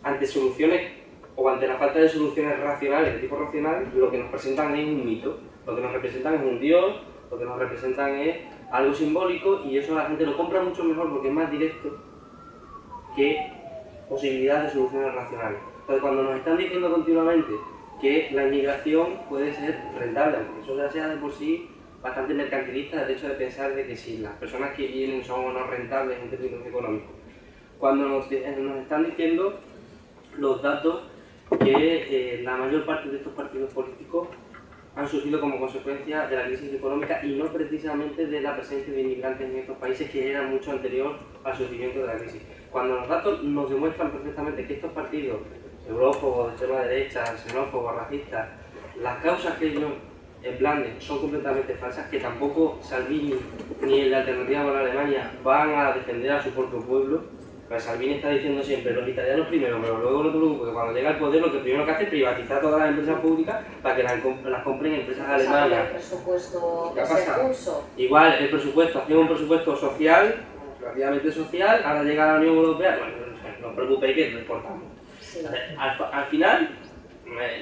ante soluciones o ante la falta de soluciones racionales, de tipo racional, lo que nos presentan es un mito, lo que nos representan es un dios, lo que nos representan es algo simbólico y eso la gente lo compra mucho mejor porque es más directo que posibilidad de soluciones racionales. Entonces cuando nos están diciendo continuamente que la inmigración puede ser rentable, aunque eso ya sea de por sí bastante mercantilista, el hecho de pensar de que si las personas que vienen son o no rentables en términos económicos. Cuando nos están diciendo los datos que la mayor parte de estos partidos políticos han surgido como consecuencia de la crisis económica y no precisamente de la presencia de inmigrantes en estos países que era mucho anterior al surgimiento de la crisis. Cuando los datos nos demuestran perfectamente que estos partidos, eurófobos, de extrema derecha, xenófobos, racistas, las causas que ellos blanden son completamente falsas, que tampoco Salvini ni el de Alternativa por la Alemania van a defender a su propio pueblo. Pues Salvini está diciendo siempre, los italianos primero, pero luego no te preocupes, porque cuando llega al poder lo que primero que hace es privatizar todas las empresas públicas para que las compren empresas alemanas. El presupuesto ¿Qué ha que se pasado? puso. Igual, el presupuesto, hacía un presupuesto social, relativamente social, ahora llega a la Unión Europea, bueno, no os preocupéis que lo exportamos. Sí. Al final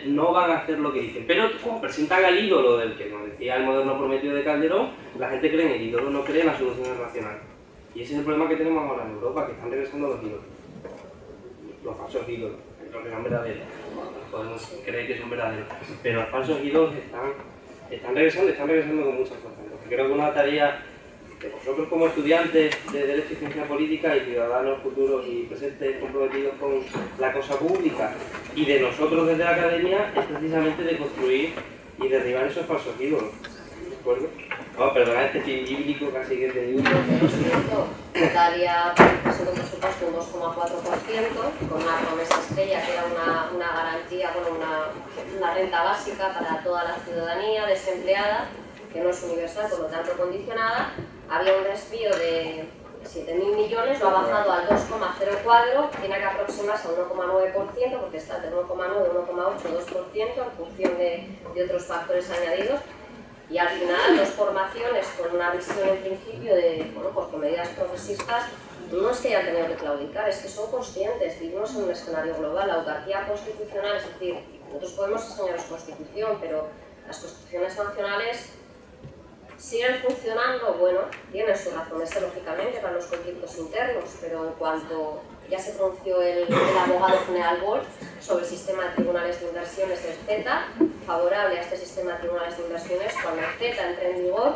no van a hacer lo que dicen, pero como presentan al ídolo del que nos decía el moderno Prometeo de Calderón, la gente cree en el ídolo, no cree en las soluciones racionales. Y ese es el problema que tenemos ahora en Europa, que están regresando los ídolos, los falsos ídolos, los que son verdaderos. Podemos creer que son verdaderos, pero los falsos ídolos están regresando con mucha fuerza. Entonces creo que una tarea de vosotros como estudiantes de Derecho y Ciencia Política y ciudadanos futuros y presentes comprometidos con la cosa pública y de nosotros desde la academia es precisamente de construir y derribar esos falsos ídolos. ¿De acuerdo? No, perdonad este fin bíblico casi que te digo. Italia presentó un presupuesto un 2,4% con una promesa estrella que era una garantía, bueno, una renta básica para toda la ciudadanía desempleada, que no es universal, por lo tanto condicionada. Había un desvío de 7.000 millones, lo ha bajado al 2,04, tiene que aproximarse al 1,9%, porque está entre 1,9, 1,8, 2% en función de otros factores añadidos. Y al final, dos formaciones con una visión en principio de, bueno, pues con medidas progresistas, no es que hayan tenido que claudicar, es que son conscientes, vivimos en un escenario global, la autarquía constitucional, es decir, nosotros podemos enseñaros constitución, pero las constituciones nacionales siguen funcionando, bueno, tienen sus razones lógicamente para los conflictos internos, pero en cuanto ya se pronunció el abogado general Wolf sobre el sistema de tribunales de inversiones del CETA, favorable a este sistema de tribunales de inversiones, cuando el CETA entre en vigor,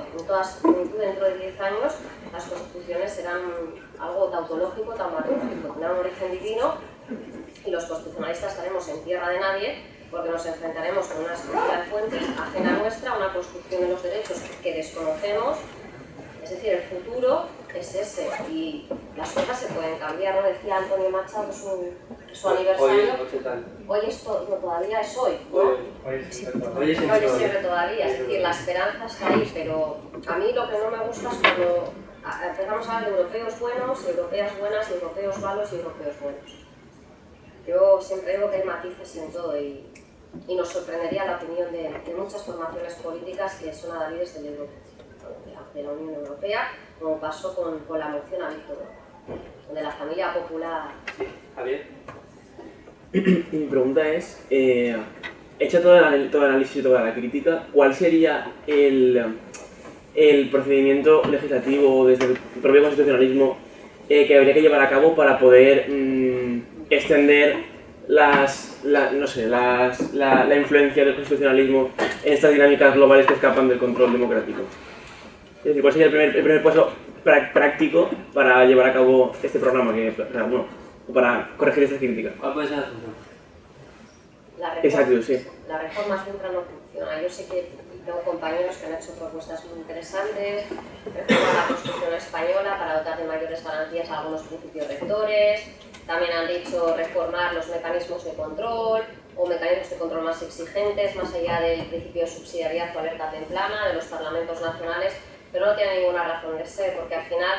dentro de 10 años, las constituciones serán algo tautológico, taumatúrgico, tendrán un origen divino y los constitucionalistas estaremos en tierra de nadie porque nos enfrentaremos con una estructura de fuentes ajena nuestra, una construcción de los derechos que desconocemos. Es decir, el futuro es ese y las cosas se pueden cambiar, ¿no? Decía Antonio Machado que su aniversario, hoy es no, todavía es hoy, ¿no? Hoy es siempre todavía, es decir, la esperanza está ahí, pero a mí lo que no me gusta es cuando empezamos a hablar de europeos buenos, europeas buenas, europeos malos y europeos buenos. Yo siempre digo que hay matices en todo y nos sorprendería la opinión de muchas formaciones políticas que son adalides de la Unión Europea, como pasó con la moción a Víctor, de la familia popular. Sí, Javier. Mi pregunta es, hecha todo el análisis y toda la crítica, ¿cuál sería el procedimiento legislativo desde el propio constitucionalismo que habría que llevar a cabo para poder extender la influencia del constitucionalismo en estas dinámicas globales que escapan del control democrático? Es decir, ¿cuál sería el primer paso práctico para llevar a cabo este programa, para corregir estas críticas? ¿Cuál puede ser la solución? Exacto, sí. La reforma siempre no funciona. Yo sé que tengo compañeros que han hecho propuestas muy interesantes, reformar la Constitución española para dotar de mayores garantías a algunos principios rectores, también han dicho reformar los mecanismos de control o mecanismos de control más exigentes, más allá del principio de subsidiariedad o alerta temprana de los parlamentos nacionales, pero no tiene ninguna razón de ser, porque al final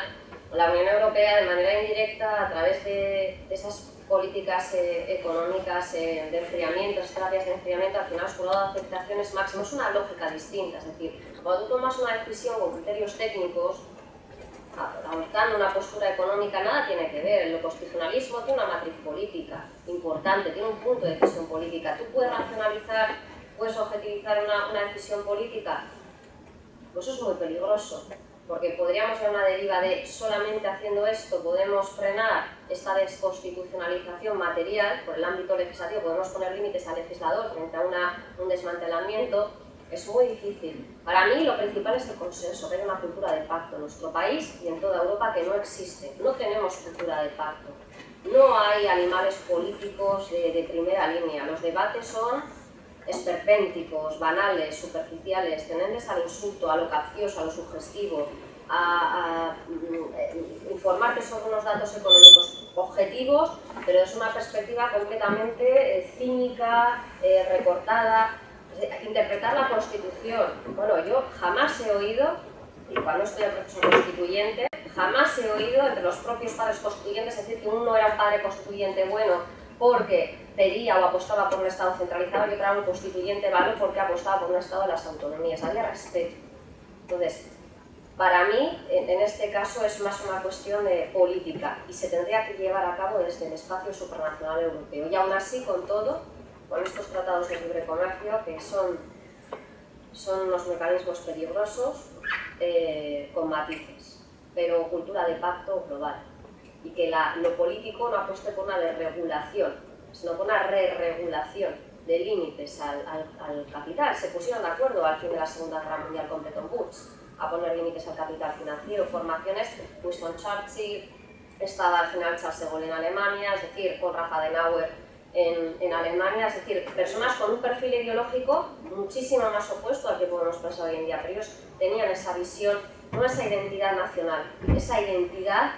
la Unión Europea, de manera indirecta, a través de esas políticas económicas de enfriamiento, estrategias de enfriamiento, al final su grado de aceptación es máximo. Es una lógica distinta, es decir, cuando tú tomas una decisión con criterios técnicos, adoptando una postura económica, nada tiene que ver. El constitucionalismo tiene una matriz política importante, tiene un punto de decisión política. Tú puedes racionalizar, puedes objetivizar una decisión política, pues eso es muy peligroso. Porque podríamos ir a una deriva de solamente haciendo esto podemos frenar esta desconstitucionalización material por el ámbito legislativo, podemos poner límites al legislador frente a un desmantelamiento. Es muy difícil. Para mí lo principal es el consenso, que hay una cultura de pacto en nuestro país y en toda Europa que no existe. No tenemos cultura de pacto. No hay animales políticos de primera línea. Los debates son esperpénticos, banales, superficiales, tendentes al insulto, a lo capcioso, a lo sugestivo, a informarte sobre unos datos económicos objetivos, pero desde una perspectiva completamente cínica, recortada. Interpretar la Constitución. Bueno, yo jamás he oído, y cuando estoy en proceso constituyente, jamás he oído entre los propios padres constituyentes decir que uno era un padre constituyente bueno porque pedía o apostaba por un Estado centralizado y otro era un constituyente malo porque apostaba por un Estado de las autonomías. Había respeto. Entonces, para mí, en este caso, es más una cuestión de política y se tendría que llevar a cabo desde el espacio supranacional europeo. Y aún así, con todo, con estos tratados de libre comercio, que son unos mecanismos peligrosos con matices, pero cultura de pacto global. Y que lo político no apueste por una desregulación, sino por una re-regulación de límites al capital. Se pusieron de acuerdo al fin de la Segunda Guerra Mundial con Bretton Woods a poner límites al capital financiero, formaciones. Winston Churchill, estaba al final Charles de Gaulle en Alemania, es decir, Konrad Adenauer en Alemania, es decir, personas con un perfil ideológico muchísimo más opuesto al que podemos pensar hoy en día, pero ellos tenían esa visión, no esa identidad nacional, esa identidad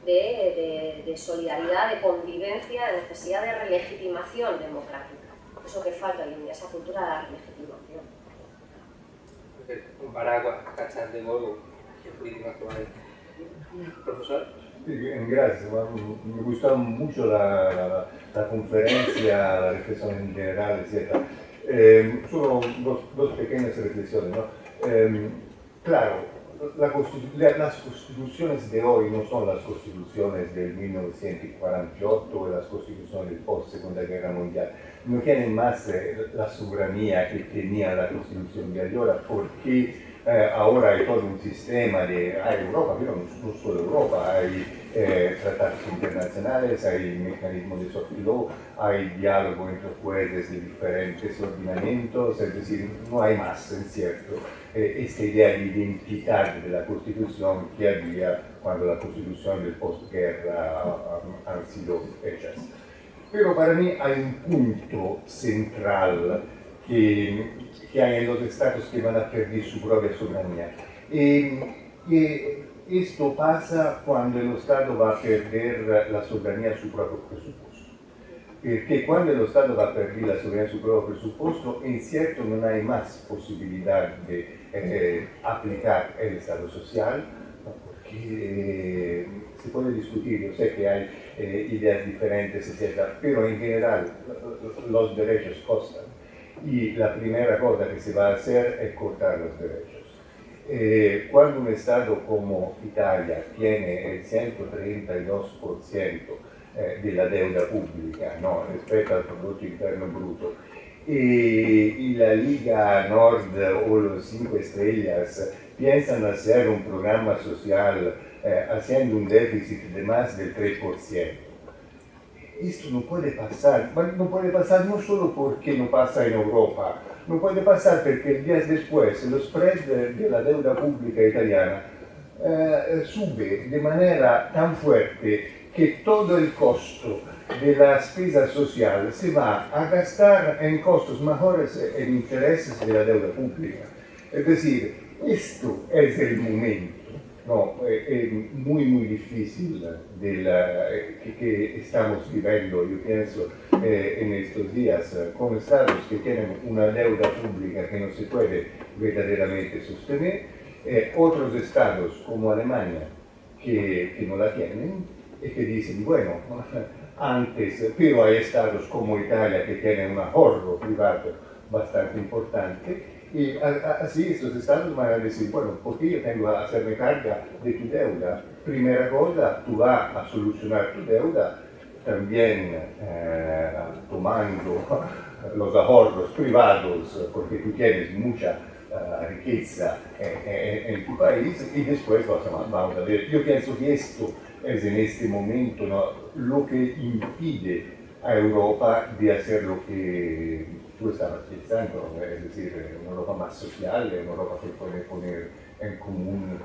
de solidaridad, de convivencia, de necesidad de relegitimación democrática. Eso que falta hoy en día, esa cultura de la relegitimación. Comparar con cachas de Gorgo, que es política actual. Profesor. Gracias, me gustó mucho la conferencia, la reflexión en general, etc. Solo dos pequeñas reflexiones, ¿no? Claro, las constituciones de hoy no son las constituciones del 1948 o las constituciones post Segunda Guerra Mundial. No tienen más la soberanía que tenía la constitución de ahora, porque ahora hay todo un sistema hay Europa, pero no solo Europa, hay tratados internacionales, hay mecanismos de soft law, hay diálogo entre jueces de diferentes ordenamientos, es decir, no hay más, en cierto, esta idea de identidad de la Constitución que había cuando la Constitución del postguerra han sido hechas. Pero para mí hay un punto central que hay en los estados que van a perder su propia soberanía. Esto pasa cuando el Estado va a perder la soberanía de su propio presupuesto. Porque cuando el Estado va a perder la soberanía de su propio presupuesto, en cierto no hay más posibilidad de aplicar el Estado social, porque se puede discutir, yo sé que hay ideas diferentes, etc., pero en general los derechos costan. Y la primera cosa que se va a hacer es cortar los derechos. Cuando un Estado como Italia tiene el 132% de la deuda pública, ¿no?, respecto al Producto Interno Bruto, y la Liga Nord o los 5 Estrellas piensan hacer un programa social haciendo un déficit de más del 3%. Esto no puede pasar, no solo porque no pasa en Europa, no puede pasar porque días después el spread de la deuda pública italiana sube de manera tan fuerte que todo el costo de la spesa social se va a gastar en costos mejores en intereses de la deuda pública. Es decir, esto es el momento, ¿no? Muy difícil que estamos viviendo, yo pienso, en estos días, con estados que tienen una deuda pública que no se puede verdaderamente sostener, otros estados como Alemania que no la tienen y que dicen, bueno, antes, pero hay estados como Italia que tienen un ahorro privado bastante importante. Y así estos estados van a decir, bueno, ¿por qué yo tengo que hacerme carga de tu deuda? Primera cosa, tú vas a solucionar tu deuda también tomando los ahorros privados, porque tú tienes mucha riqueza en tu país, y después vamos a ver. Yo pienso que esto es en este momento, ¿no?, lo que impide a Europa de hacer lo que tú estabas pensando, es decir, una Europa más social, una Europa que puede poner en común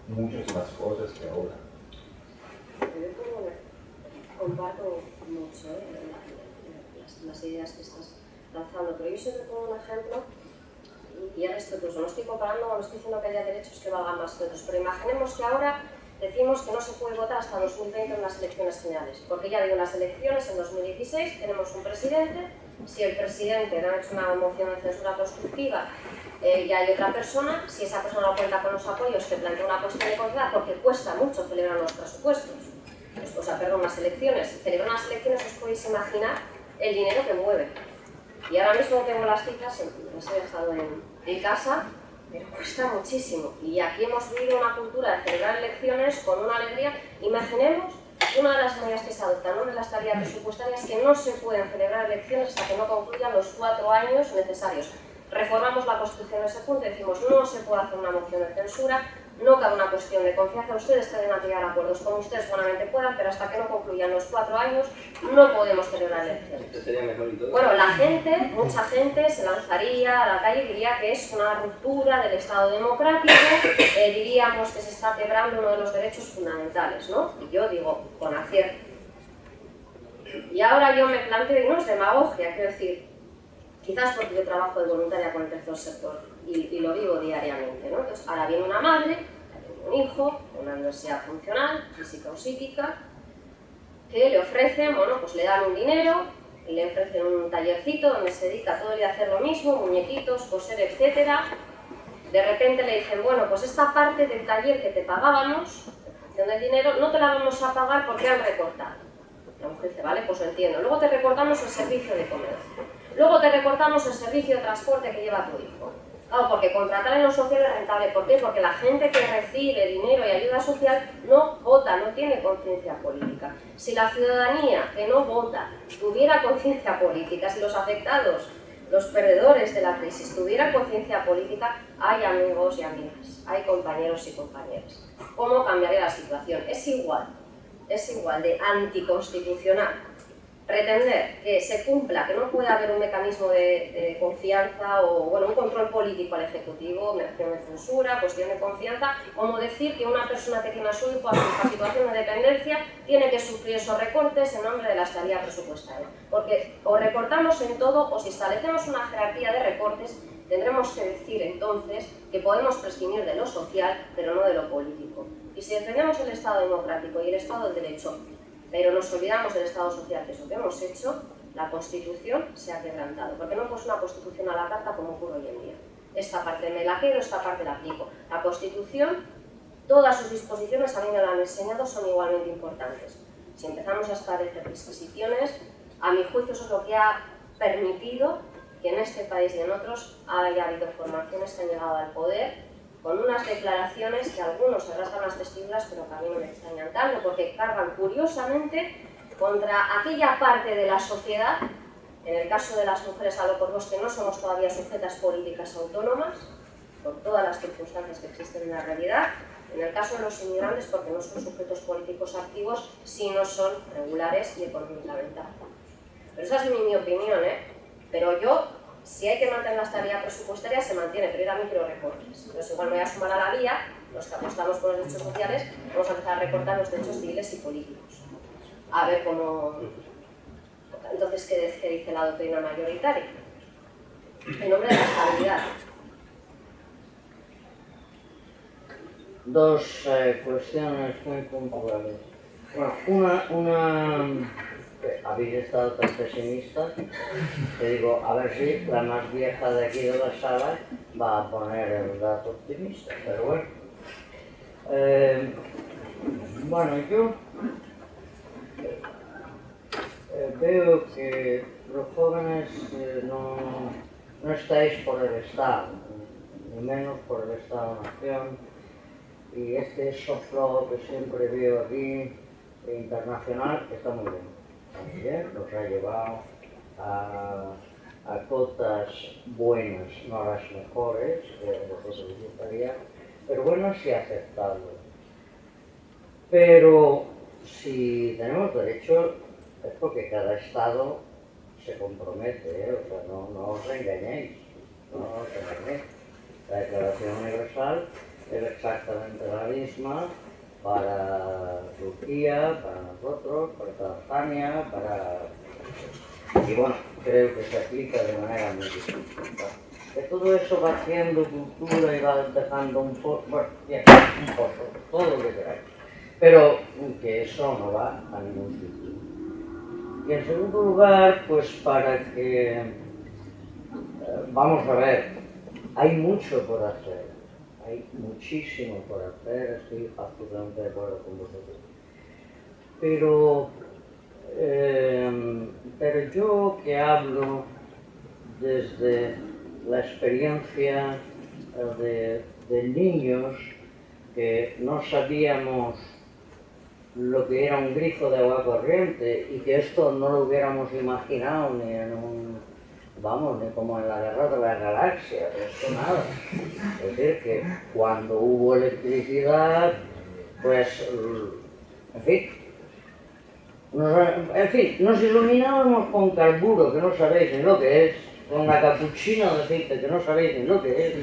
muchas más cosas que ahora. Yo comparto mucho las ideas que estás lanzando, pero yo siempre pongo un ejemplo y es respetuoso. No estoy comparando, no estoy diciendo que haya derechos que valgan más que otros, pero imaginemos que ahora decimos que no se puede votar hasta 2020 en las elecciones generales, porque ya ha habido unas elecciones en 2016, tenemos un presidente. Si el presidente no ha hecho una moción de censura constructiva y hay otra persona, si esa persona no cuenta con los apoyos que plantea una cuestión de confianza, porque cuesta mucho celebrar los presupuestos, o sea, perdón, las elecciones. Celebrar unas elecciones, os podéis imaginar el dinero que mueve. Y ahora mismo tengo las cifras, las he dejado en casa, pero cuesta muchísimo. Y aquí hemos vivido una cultura de celebrar elecciones con una alegría. Imaginemos una de las medidas que se adoptan, ¿no?, de las tareas presupuestarias, que no se pueden celebrar elecciones hasta que no concluyan los 4 años necesarios. Reformamos la Constitución en ese punto y decimos no se puede hacer una moción de censura, no cabe una cuestión de confianza, ustedes tienen que llegar a acuerdos como ustedes buenamente puedan, pero hasta que no concluyan los 4 años no podemos celebrar elecciones. Esto sería mejor y todo. Bueno, la gente, mucha gente se lanzaría a la calle y diría que es una ruptura del Estado democrático, diríamos que se está quebrando uno de los derechos fundamentales, ¿no? Y yo digo, con acierto. Y ahora yo me planteo, y no es demagogia, quiero decir, quizás porque yo trabajo de voluntaria con el tercer sector y lo vivo diariamente, ¿no? Entonces, ahora viene una madre, un hijo, una universidad funcional, física o psíquica, que le ofrecen, bueno, pues le dan un dinero, le ofrecen un tallercito donde se dedica todo el día a hacer lo mismo, muñequitos, coser, etc. De repente le dicen, bueno, pues esta parte del taller que te pagábamos, en función del dinero, no te la vamos a pagar porque han recortado. La mujer dice, vale, pues lo entiendo. Luego te recortamos el servicio de comercio. Luego te recortamos el servicio de transporte que lleva tu hijo. Claro, porque contratar en lo social es rentable. ¿Por qué? Porque la gente que recibe dinero y ayuda social no vota, no tiene conciencia política. Si la ciudadanía que no vota tuviera conciencia política, si los afectados, los perdedores de la crisis tuvieran conciencia política, hay amigos y amigas, hay compañeros y compañeras. ¿Cómo cambiaría la situación? Es igual de anticonstitucional pretender que se cumpla, que no puede haber un mecanismo de confianza o, bueno, un control político al Ejecutivo, mención de censura, cuestión de confianza, como decir que una persona que tiene a su hijo a situación de dependencia tiene que sufrir esos recortes en nombre de la estabilidad presupuestaria. Porque o recortamos en todo o si establecemos una jerarquía de recortes, tendremos que decir entonces que podemos prescindir de lo social, pero no de lo político. Y si defendemos el Estado democrático y el Estado del Derecho, pero nos olvidamos del Estado social, que es lo que hemos hecho, la Constitución se ha quebrantado. Porque no pues una Constitución a la carta como ocurre hoy en día. Esta parte me la quedo, esta parte la aplico. La Constitución, todas sus disposiciones, a mí me lo han enseñado, son igualmente importantes. Si empezamos a establecer disposiciones, a mi juicio eso es lo que ha permitido que en este país y en otros haya habido formaciones que han llegado al poder con unas declaraciones que algunos se rasgan las vestiduras, pero que a mí no me extrañan tanto, porque cargan curiosamente contra aquella parte de la sociedad En el caso de las mujeres aloporvos, que no somos todavía sujetas políticas autónomas, por todas las circunstancias que existen en la realidad. En el caso de los inmigrantes, porque no son sujetos políticos activos, sino son regulares y económicamente activos. Pero esa es mi opinión, ¿eh? Pero yo, si hay que mantener la estabilidad presupuestaria, se mantiene, pero yo también quiero recortes. Entonces igual me voy a sumar a la vía, los que apostamos por los derechos sociales, vamos a empezar a recortar los derechos civiles y políticos. A ver cómo... Entonces, ¿qué dice la doctrina mayoritaria? En nombre de la estabilidad. Dos cuestiones muy puntuales. Bueno, una habéis estado tan pesimistas que digo, a ver si la más vieja de aquí de la sala va a poner el dato optimista, pero bueno. Bueno, yo veo que los jóvenes no estáis por el Estado, ni menos por el Estado-Nación, y este soft law que siempre veo aquí, internacional, está muy bien, nos ha llevado a cotas buenas, no las mejores, que vosotros gustaría, pero bueno, sí aceptable. Pero si tenemos derecho, es porque cada Estado se compromete, o sea, no os engañéis, no os engañéis. La Declaración Universal es exactamente la misma para Turquía, para nosotros, para Tanzania, y bueno, creo que se aplica de manera muy distinta. Que todo eso va haciendo cultura y va dejando un poco, bueno, bien, un poco, todo lo que queráis. Pero que eso no va a ningún sitio. Y en segundo lugar, pues para que, vamos a ver, hay mucho por hacer, hay muchísimo por hacer, estoy absolutamente de acuerdo con vosotros. Pero yo que hablo desde la experiencia de niños que no sabíamos lo que era un grifo de agua corriente y que esto no lo hubiéramos imaginado ni en ni como en la Guerra de las Galaxias, esto nada. Es decir, que cuando hubo electricidad, pues, en fin, nos iluminábamos con carburo, que no sabéis ni lo que es, con la capuchina de aceite, que no sabéis ni lo que es,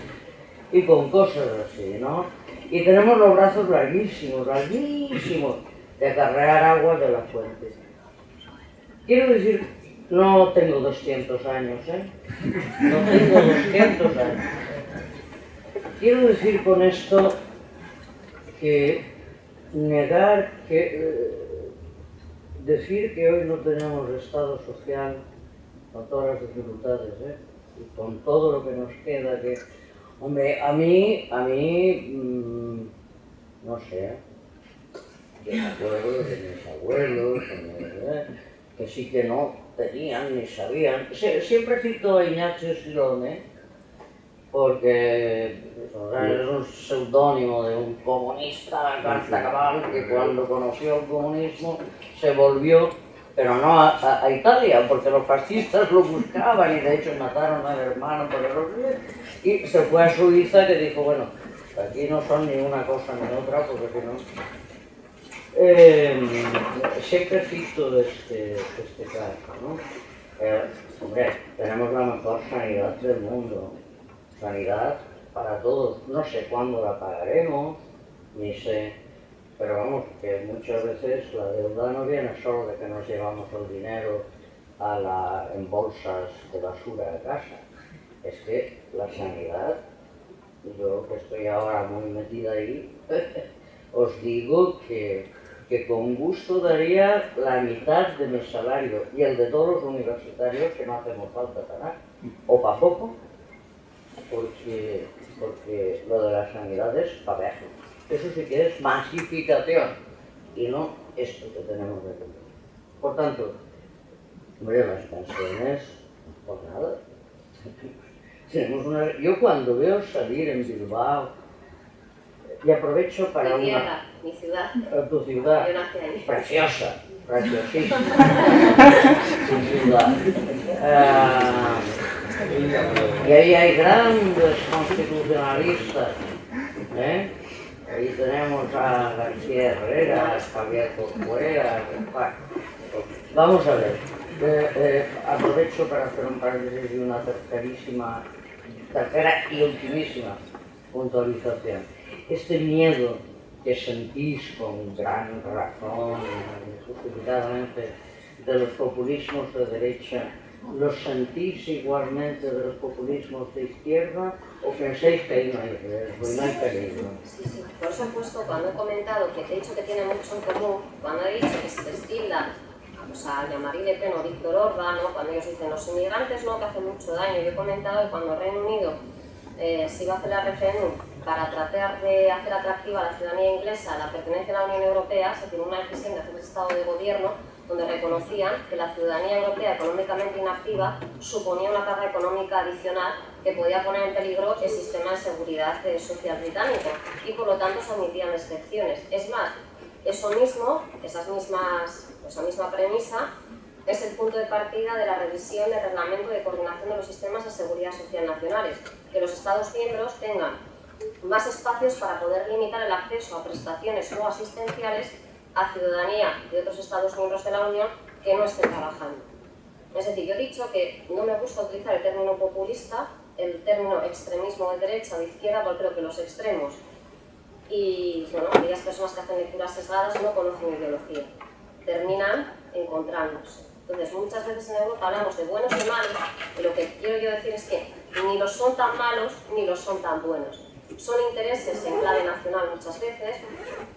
y con cosas así, ¿no? Y tenemos los brazos larguísimos, larguísimos, de acarrear agua de la fuente. Quiero decir, no tengo 200 años, ¿eh? No tengo 200 años. Quiero decir con esto que negar decir que hoy no tenemos Estado social, con todas las dificultades, y con todo lo que nos queda, que, hombre, a mí, no sé, yo me acuerdo de mis abuelos, que sí que no tenían ni sabían. Siempre cito a Ignacio Silone, porque es un seudónimo de un comunista cabal que cuando conoció el comunismo se volvió, pero no a Italia, porque los fascistas lo buscaban y de hecho mataron al hermano por error, y se fue a Suiza, que dijo, bueno, aquí no son ni una cosa ni otra, porque si no... siempre cito este caso, ¿no? Hombre, tenemos la mejor sanidad del mundo, sanidad para todos, no sé cuándo la pagaremos, ni sé, pero vamos, que muchas veces la deuda no viene solo de que nos llevamos el dinero en bolsas de basura a casa, es que la sanidad, yo que estoy ahora muy metida ahí, os digo que con gusto daría la mitad de mi salario y el de todos los universitarios, que no hacemos falta ganar, o para poco, porque lo de la sanidad es para ver. Eso sí que es masificación y no esto que tenemos de tener. Por tanto, hombre, las pensiones, pues nada. Yo cuando veo salir en Bilbao, y aprovecho para mi tierra, mi ciudad. Tu ciudad, Yo nací allí. preciosa, preciosísima. Tu ciudad. Y ahí hay grandes constitucionalistas. Ahí tenemos a García Herrera, a Javier Corcuera. Vamos a ver, aprovecho para hacer un paréntesis y una tercera y ultimísima puntualización. Este miedo que sentís con gran razón, justificadamente, de los populismos de derecha, ¿los sentís igualmente de los populismos de izquierda o pensáis que ahí no hay riesgo y no hay peligro? Sí, por eso he puesto, cuando he comentado que he dicho que tiene mucho en común, cuando he dicho que se destilda a Jean-Marie Le Pen o Víctor Orbán, ¿no? Cuando ellos dicen los inmigrantes no, que hacen mucho daño. Yo he comentado que cuando el Reino Unido se iba a hacer el referéndum para tratar de hacer atractiva a la ciudadanía inglesa la pertenencia a la Unión Europea, se firmó una decisión de hacer un estado de gobierno donde reconocían que la ciudadanía europea económicamente inactiva suponía una carga económica adicional que podía poner en peligro el sistema de seguridad social británico y por lo tanto se admitían excepciones. Es más, esa misma premisa es el punto de partida de la revisión del Reglamento de Coordinación de los Sistemas de Seguridad Social Nacionales, que los Estados miembros tengan más espacios para poder limitar el acceso a prestaciones no asistenciales a ciudadanía de otros Estados miembros de la Unión que no estén trabajando. Es decir, yo he dicho que no me gusta utilizar el término populista, el término extremismo de derecha o de izquierda, porque creo que los extremos y aquellas personas que hacen lecturas sesgadas no conocen ideología, terminan encontrándose. Entonces, muchas veces en Europa hablamos de buenos y malos, y lo que quiero yo decir es que ni los son tan malos ni los son tan buenos. Son intereses en clave nacional muchas veces,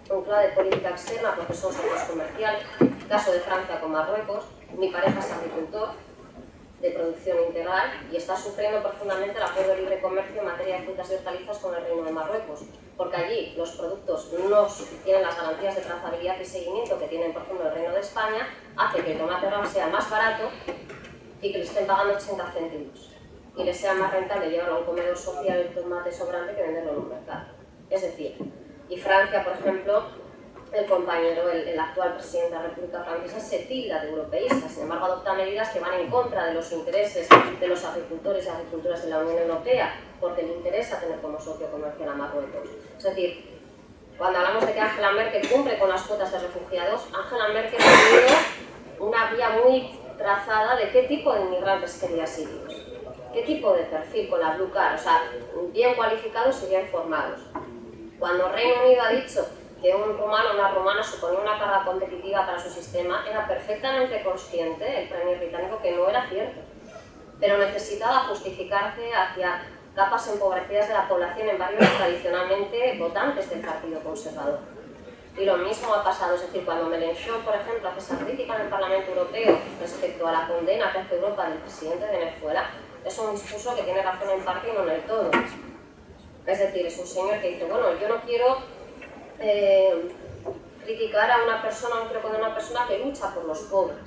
en clave de política externa porque son socios comerciales, caso de Francia con Marruecos. Mi pareja es agricultor de producción integral y está sufriendo profundamente el acuerdo de libre comercio en materia de frutas y hortalizas con el Reino de Marruecos, porque allí los productos no tienen las garantías de trazabilidad y seguimiento que tienen, por ejemplo, el Reino de España, hace que el tomate ramo sea más barato y que le estén pagando 80 céntimos y les sea más rentable llevarlo a un comedor social el tomate sobrante que venderlo en un mercado. Es decir, y Francia, por ejemplo, el actual presidente de la República Francesa se tilda de europeísta, sin embargo adopta medidas que van en contra de los intereses de los agricultores y agricultoras de la Unión Europea, porque le interesa tener como socio comercial a Marruecos. Es decir, cuando hablamos de que Angela Merkel cumple con las cuotas de refugiados, Angela Merkel ha tenido una vía muy trazada de qué tipo de inmigrantes quería sirios, qué tipo de perfil con la Blue Card, o sea, bien cualificados y bien formados. Cuando el Reino Unido ha dicho que un rumano o una rumana suponía una carga competitiva para su sistema, era perfectamente consciente el Premier británico que no era cierto, pero necesitaba justificarse hacia capas empobrecidas de la población en barrios tradicionalmente votantes del Partido Conservador. Y lo mismo ha pasado, es decir, cuando Mélenchon, por ejemplo, hace esa crítica en el Parlamento Europeo respecto a la condena que hace Europa del presidente de Venezuela, es un discurso que tiene razón en parte y no en el todo. Es decir, es un señor que dice, bueno, yo no quiero criticar a una persona, no quiero poner a una persona que lucha por los pobres.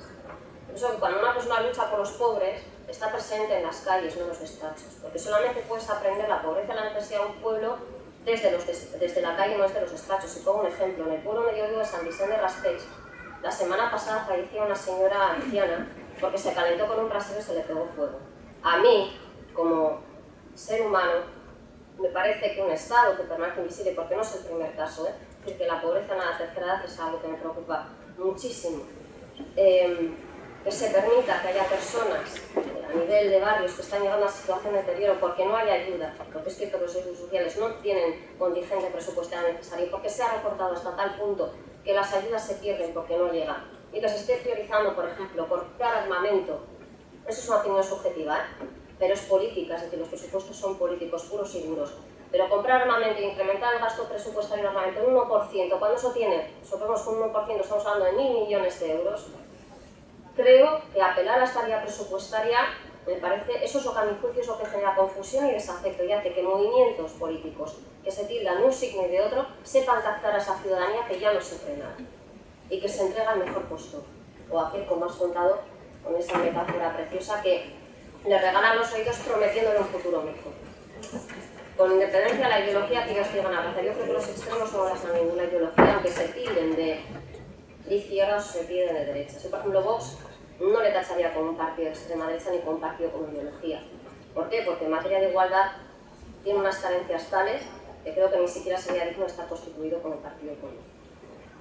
Eso que cuando una persona lucha por los pobres, está presente en las calles, no en los despachos, porque solamente puedes aprender la pobreza y la necesidad de un pueblo desde la calle, no desde los despachos. Y pongo un ejemplo, en el pueblo donde yo vivo de San Vicente de Raspeig, la semana pasada falleció una señora anciana porque se calentó con un brasero y se le pegó fuego. A mí, como ser humano, me parece que un Estado que permanece invisible, porque no es el primer caso, es decir, que la pobreza en la tercera edad es algo que me preocupa muchísimo, que se permita que haya personas a nivel de barrios que están llegando a situación de deterioro porque no hay ayuda, porque es cierto que los servicios sociales no tienen contingente presupuestario necesario, porque se ha recortado hasta tal punto que las ayudas se pierden porque no llegan, y que se esté priorizando, por ejemplo, comprar armamento. Eso es una opinión subjetiva, pero es política, es decir, los presupuestos son políticos puros y duros. Pero comprar armamento e incrementar el gasto presupuestario en armamento en un 1%, cuando eso tiene, supongamos que un 1% estamos hablando de 1.000 millones de euros, creo que apelar a esta vía presupuestaria, me parece, eso es lo que a mi juicio es lo que genera confusión y desafecto y hace que movimientos políticos que se tildan de un signo y de otro sepan captar a esa ciudadanía que ya no se frena y que se entrega al mejor postor, o aquel, como has contado, con esa metáfora preciosa que le regalan los oídos prometiéndole un futuro mejor. Con independencia de la ideología que ellos digan a raza, yo creo que los extremos no abrazan ninguna ideología, aunque se tilden de izquierda o se tilden de derecha. Si, por ejemplo, Vox no le tacharía como un partido de extrema derecha ni como un partido con ideología. ¿Por qué? Porque en materia de igualdad tiene unas carencias tales que creo que ni siquiera sería digno de estar constituido como partido político.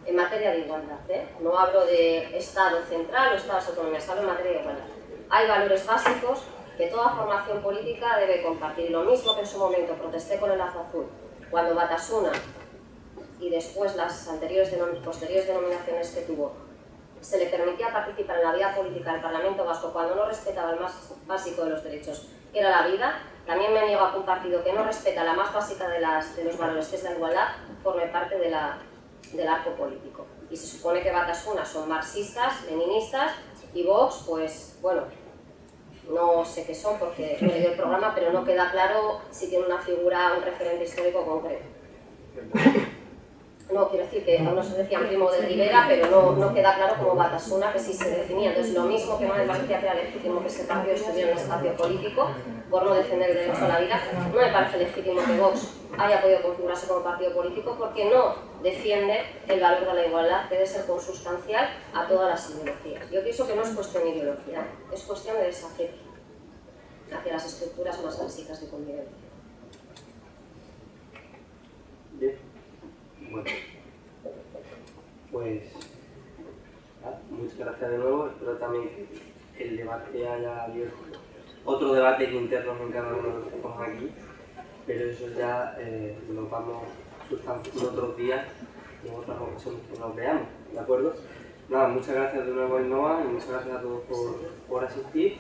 En materia de igualdad, no hablo de Estado central o Estados autónomos, hablo en materia de igualdad. Hay valores básicos que toda formación política debe compartir. Lo mismo que en su momento protesté con el Lazo Azul, cuando Batasuna y después las posteriores denominaciones que tuvo, se le permitía participar en la vida política del Parlamento Vasco cuando no respetaba el más básico de los derechos, que era la vida. También me niego a que un partido que no respeta la más básica de los valores, que es la igualdad, forme parte del arco político. Y se supone que Batasuna son marxistas, leninistas, y Vox, pues bueno, no sé qué son porque no he leído el programa, pero no queda claro si tiene una figura, un referente histórico concreto. No, quiero decir que uno se decía Primo de Rivera, pero no queda claro como Batasuna, que sí se definía. Entonces, lo mismo que no me parecía que era legítimo que ese partido estuviera en un espacio político por no defender el derecho a la vida, no me parece legítimo que Vox haya podido configurarse como partido político porque no defiende el valor de la igualdad, que debe ser consustancial a todas las ideologías. Yo pienso que no es cuestión de ideología, es cuestión de desafecto hacia las estructuras más básicas de convivencia. Bien. Bueno, pues muchas gracias de nuevo. Espero también que el debate haya abierto otro debate interno en cada uno de los que estamos aquí, pero eso ya lo vamos sustanciando otros días y en otras ocasiones que nos veamos, ¿de acuerdo? Nada, muchas gracias de nuevo a Innova y muchas gracias a todos por asistir.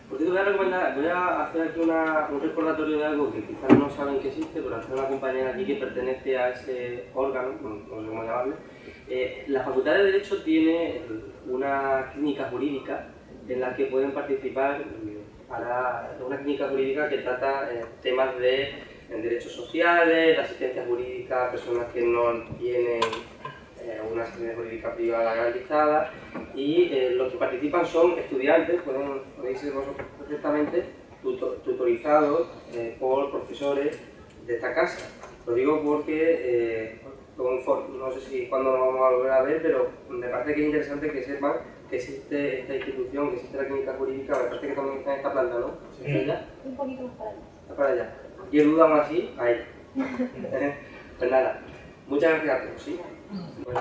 Por cierto, voy a hacer aquí un recordatorio de algo que quizás no saben que existe, pero hacer una compañera aquí que pertenece a ese órgano, no sé cómo llamarle. La Facultad de Derecho tiene una clínica jurídica en la que pueden participar una clínica jurídica que trata temas de derechos sociales, de asistencia jurídica a personas que no tienen una asistencia jurídica privada garantizada, y los que participan son estudiantes, podéis ser vosotros perfectamente tutorizados por profesores de esta casa. Lo digo porque no sé si cuándo nos vamos a volver a ver, pero me parece que es interesante que sepan que existe esta institución, que existe la clínica jurídica. Me parece que también está en esta planta, ¿no? Sí, un poquito más para allá. Está para allá. Y el duda aún así, ahí. Pues nada, muchas gracias a todos, ¿sí? Bueno.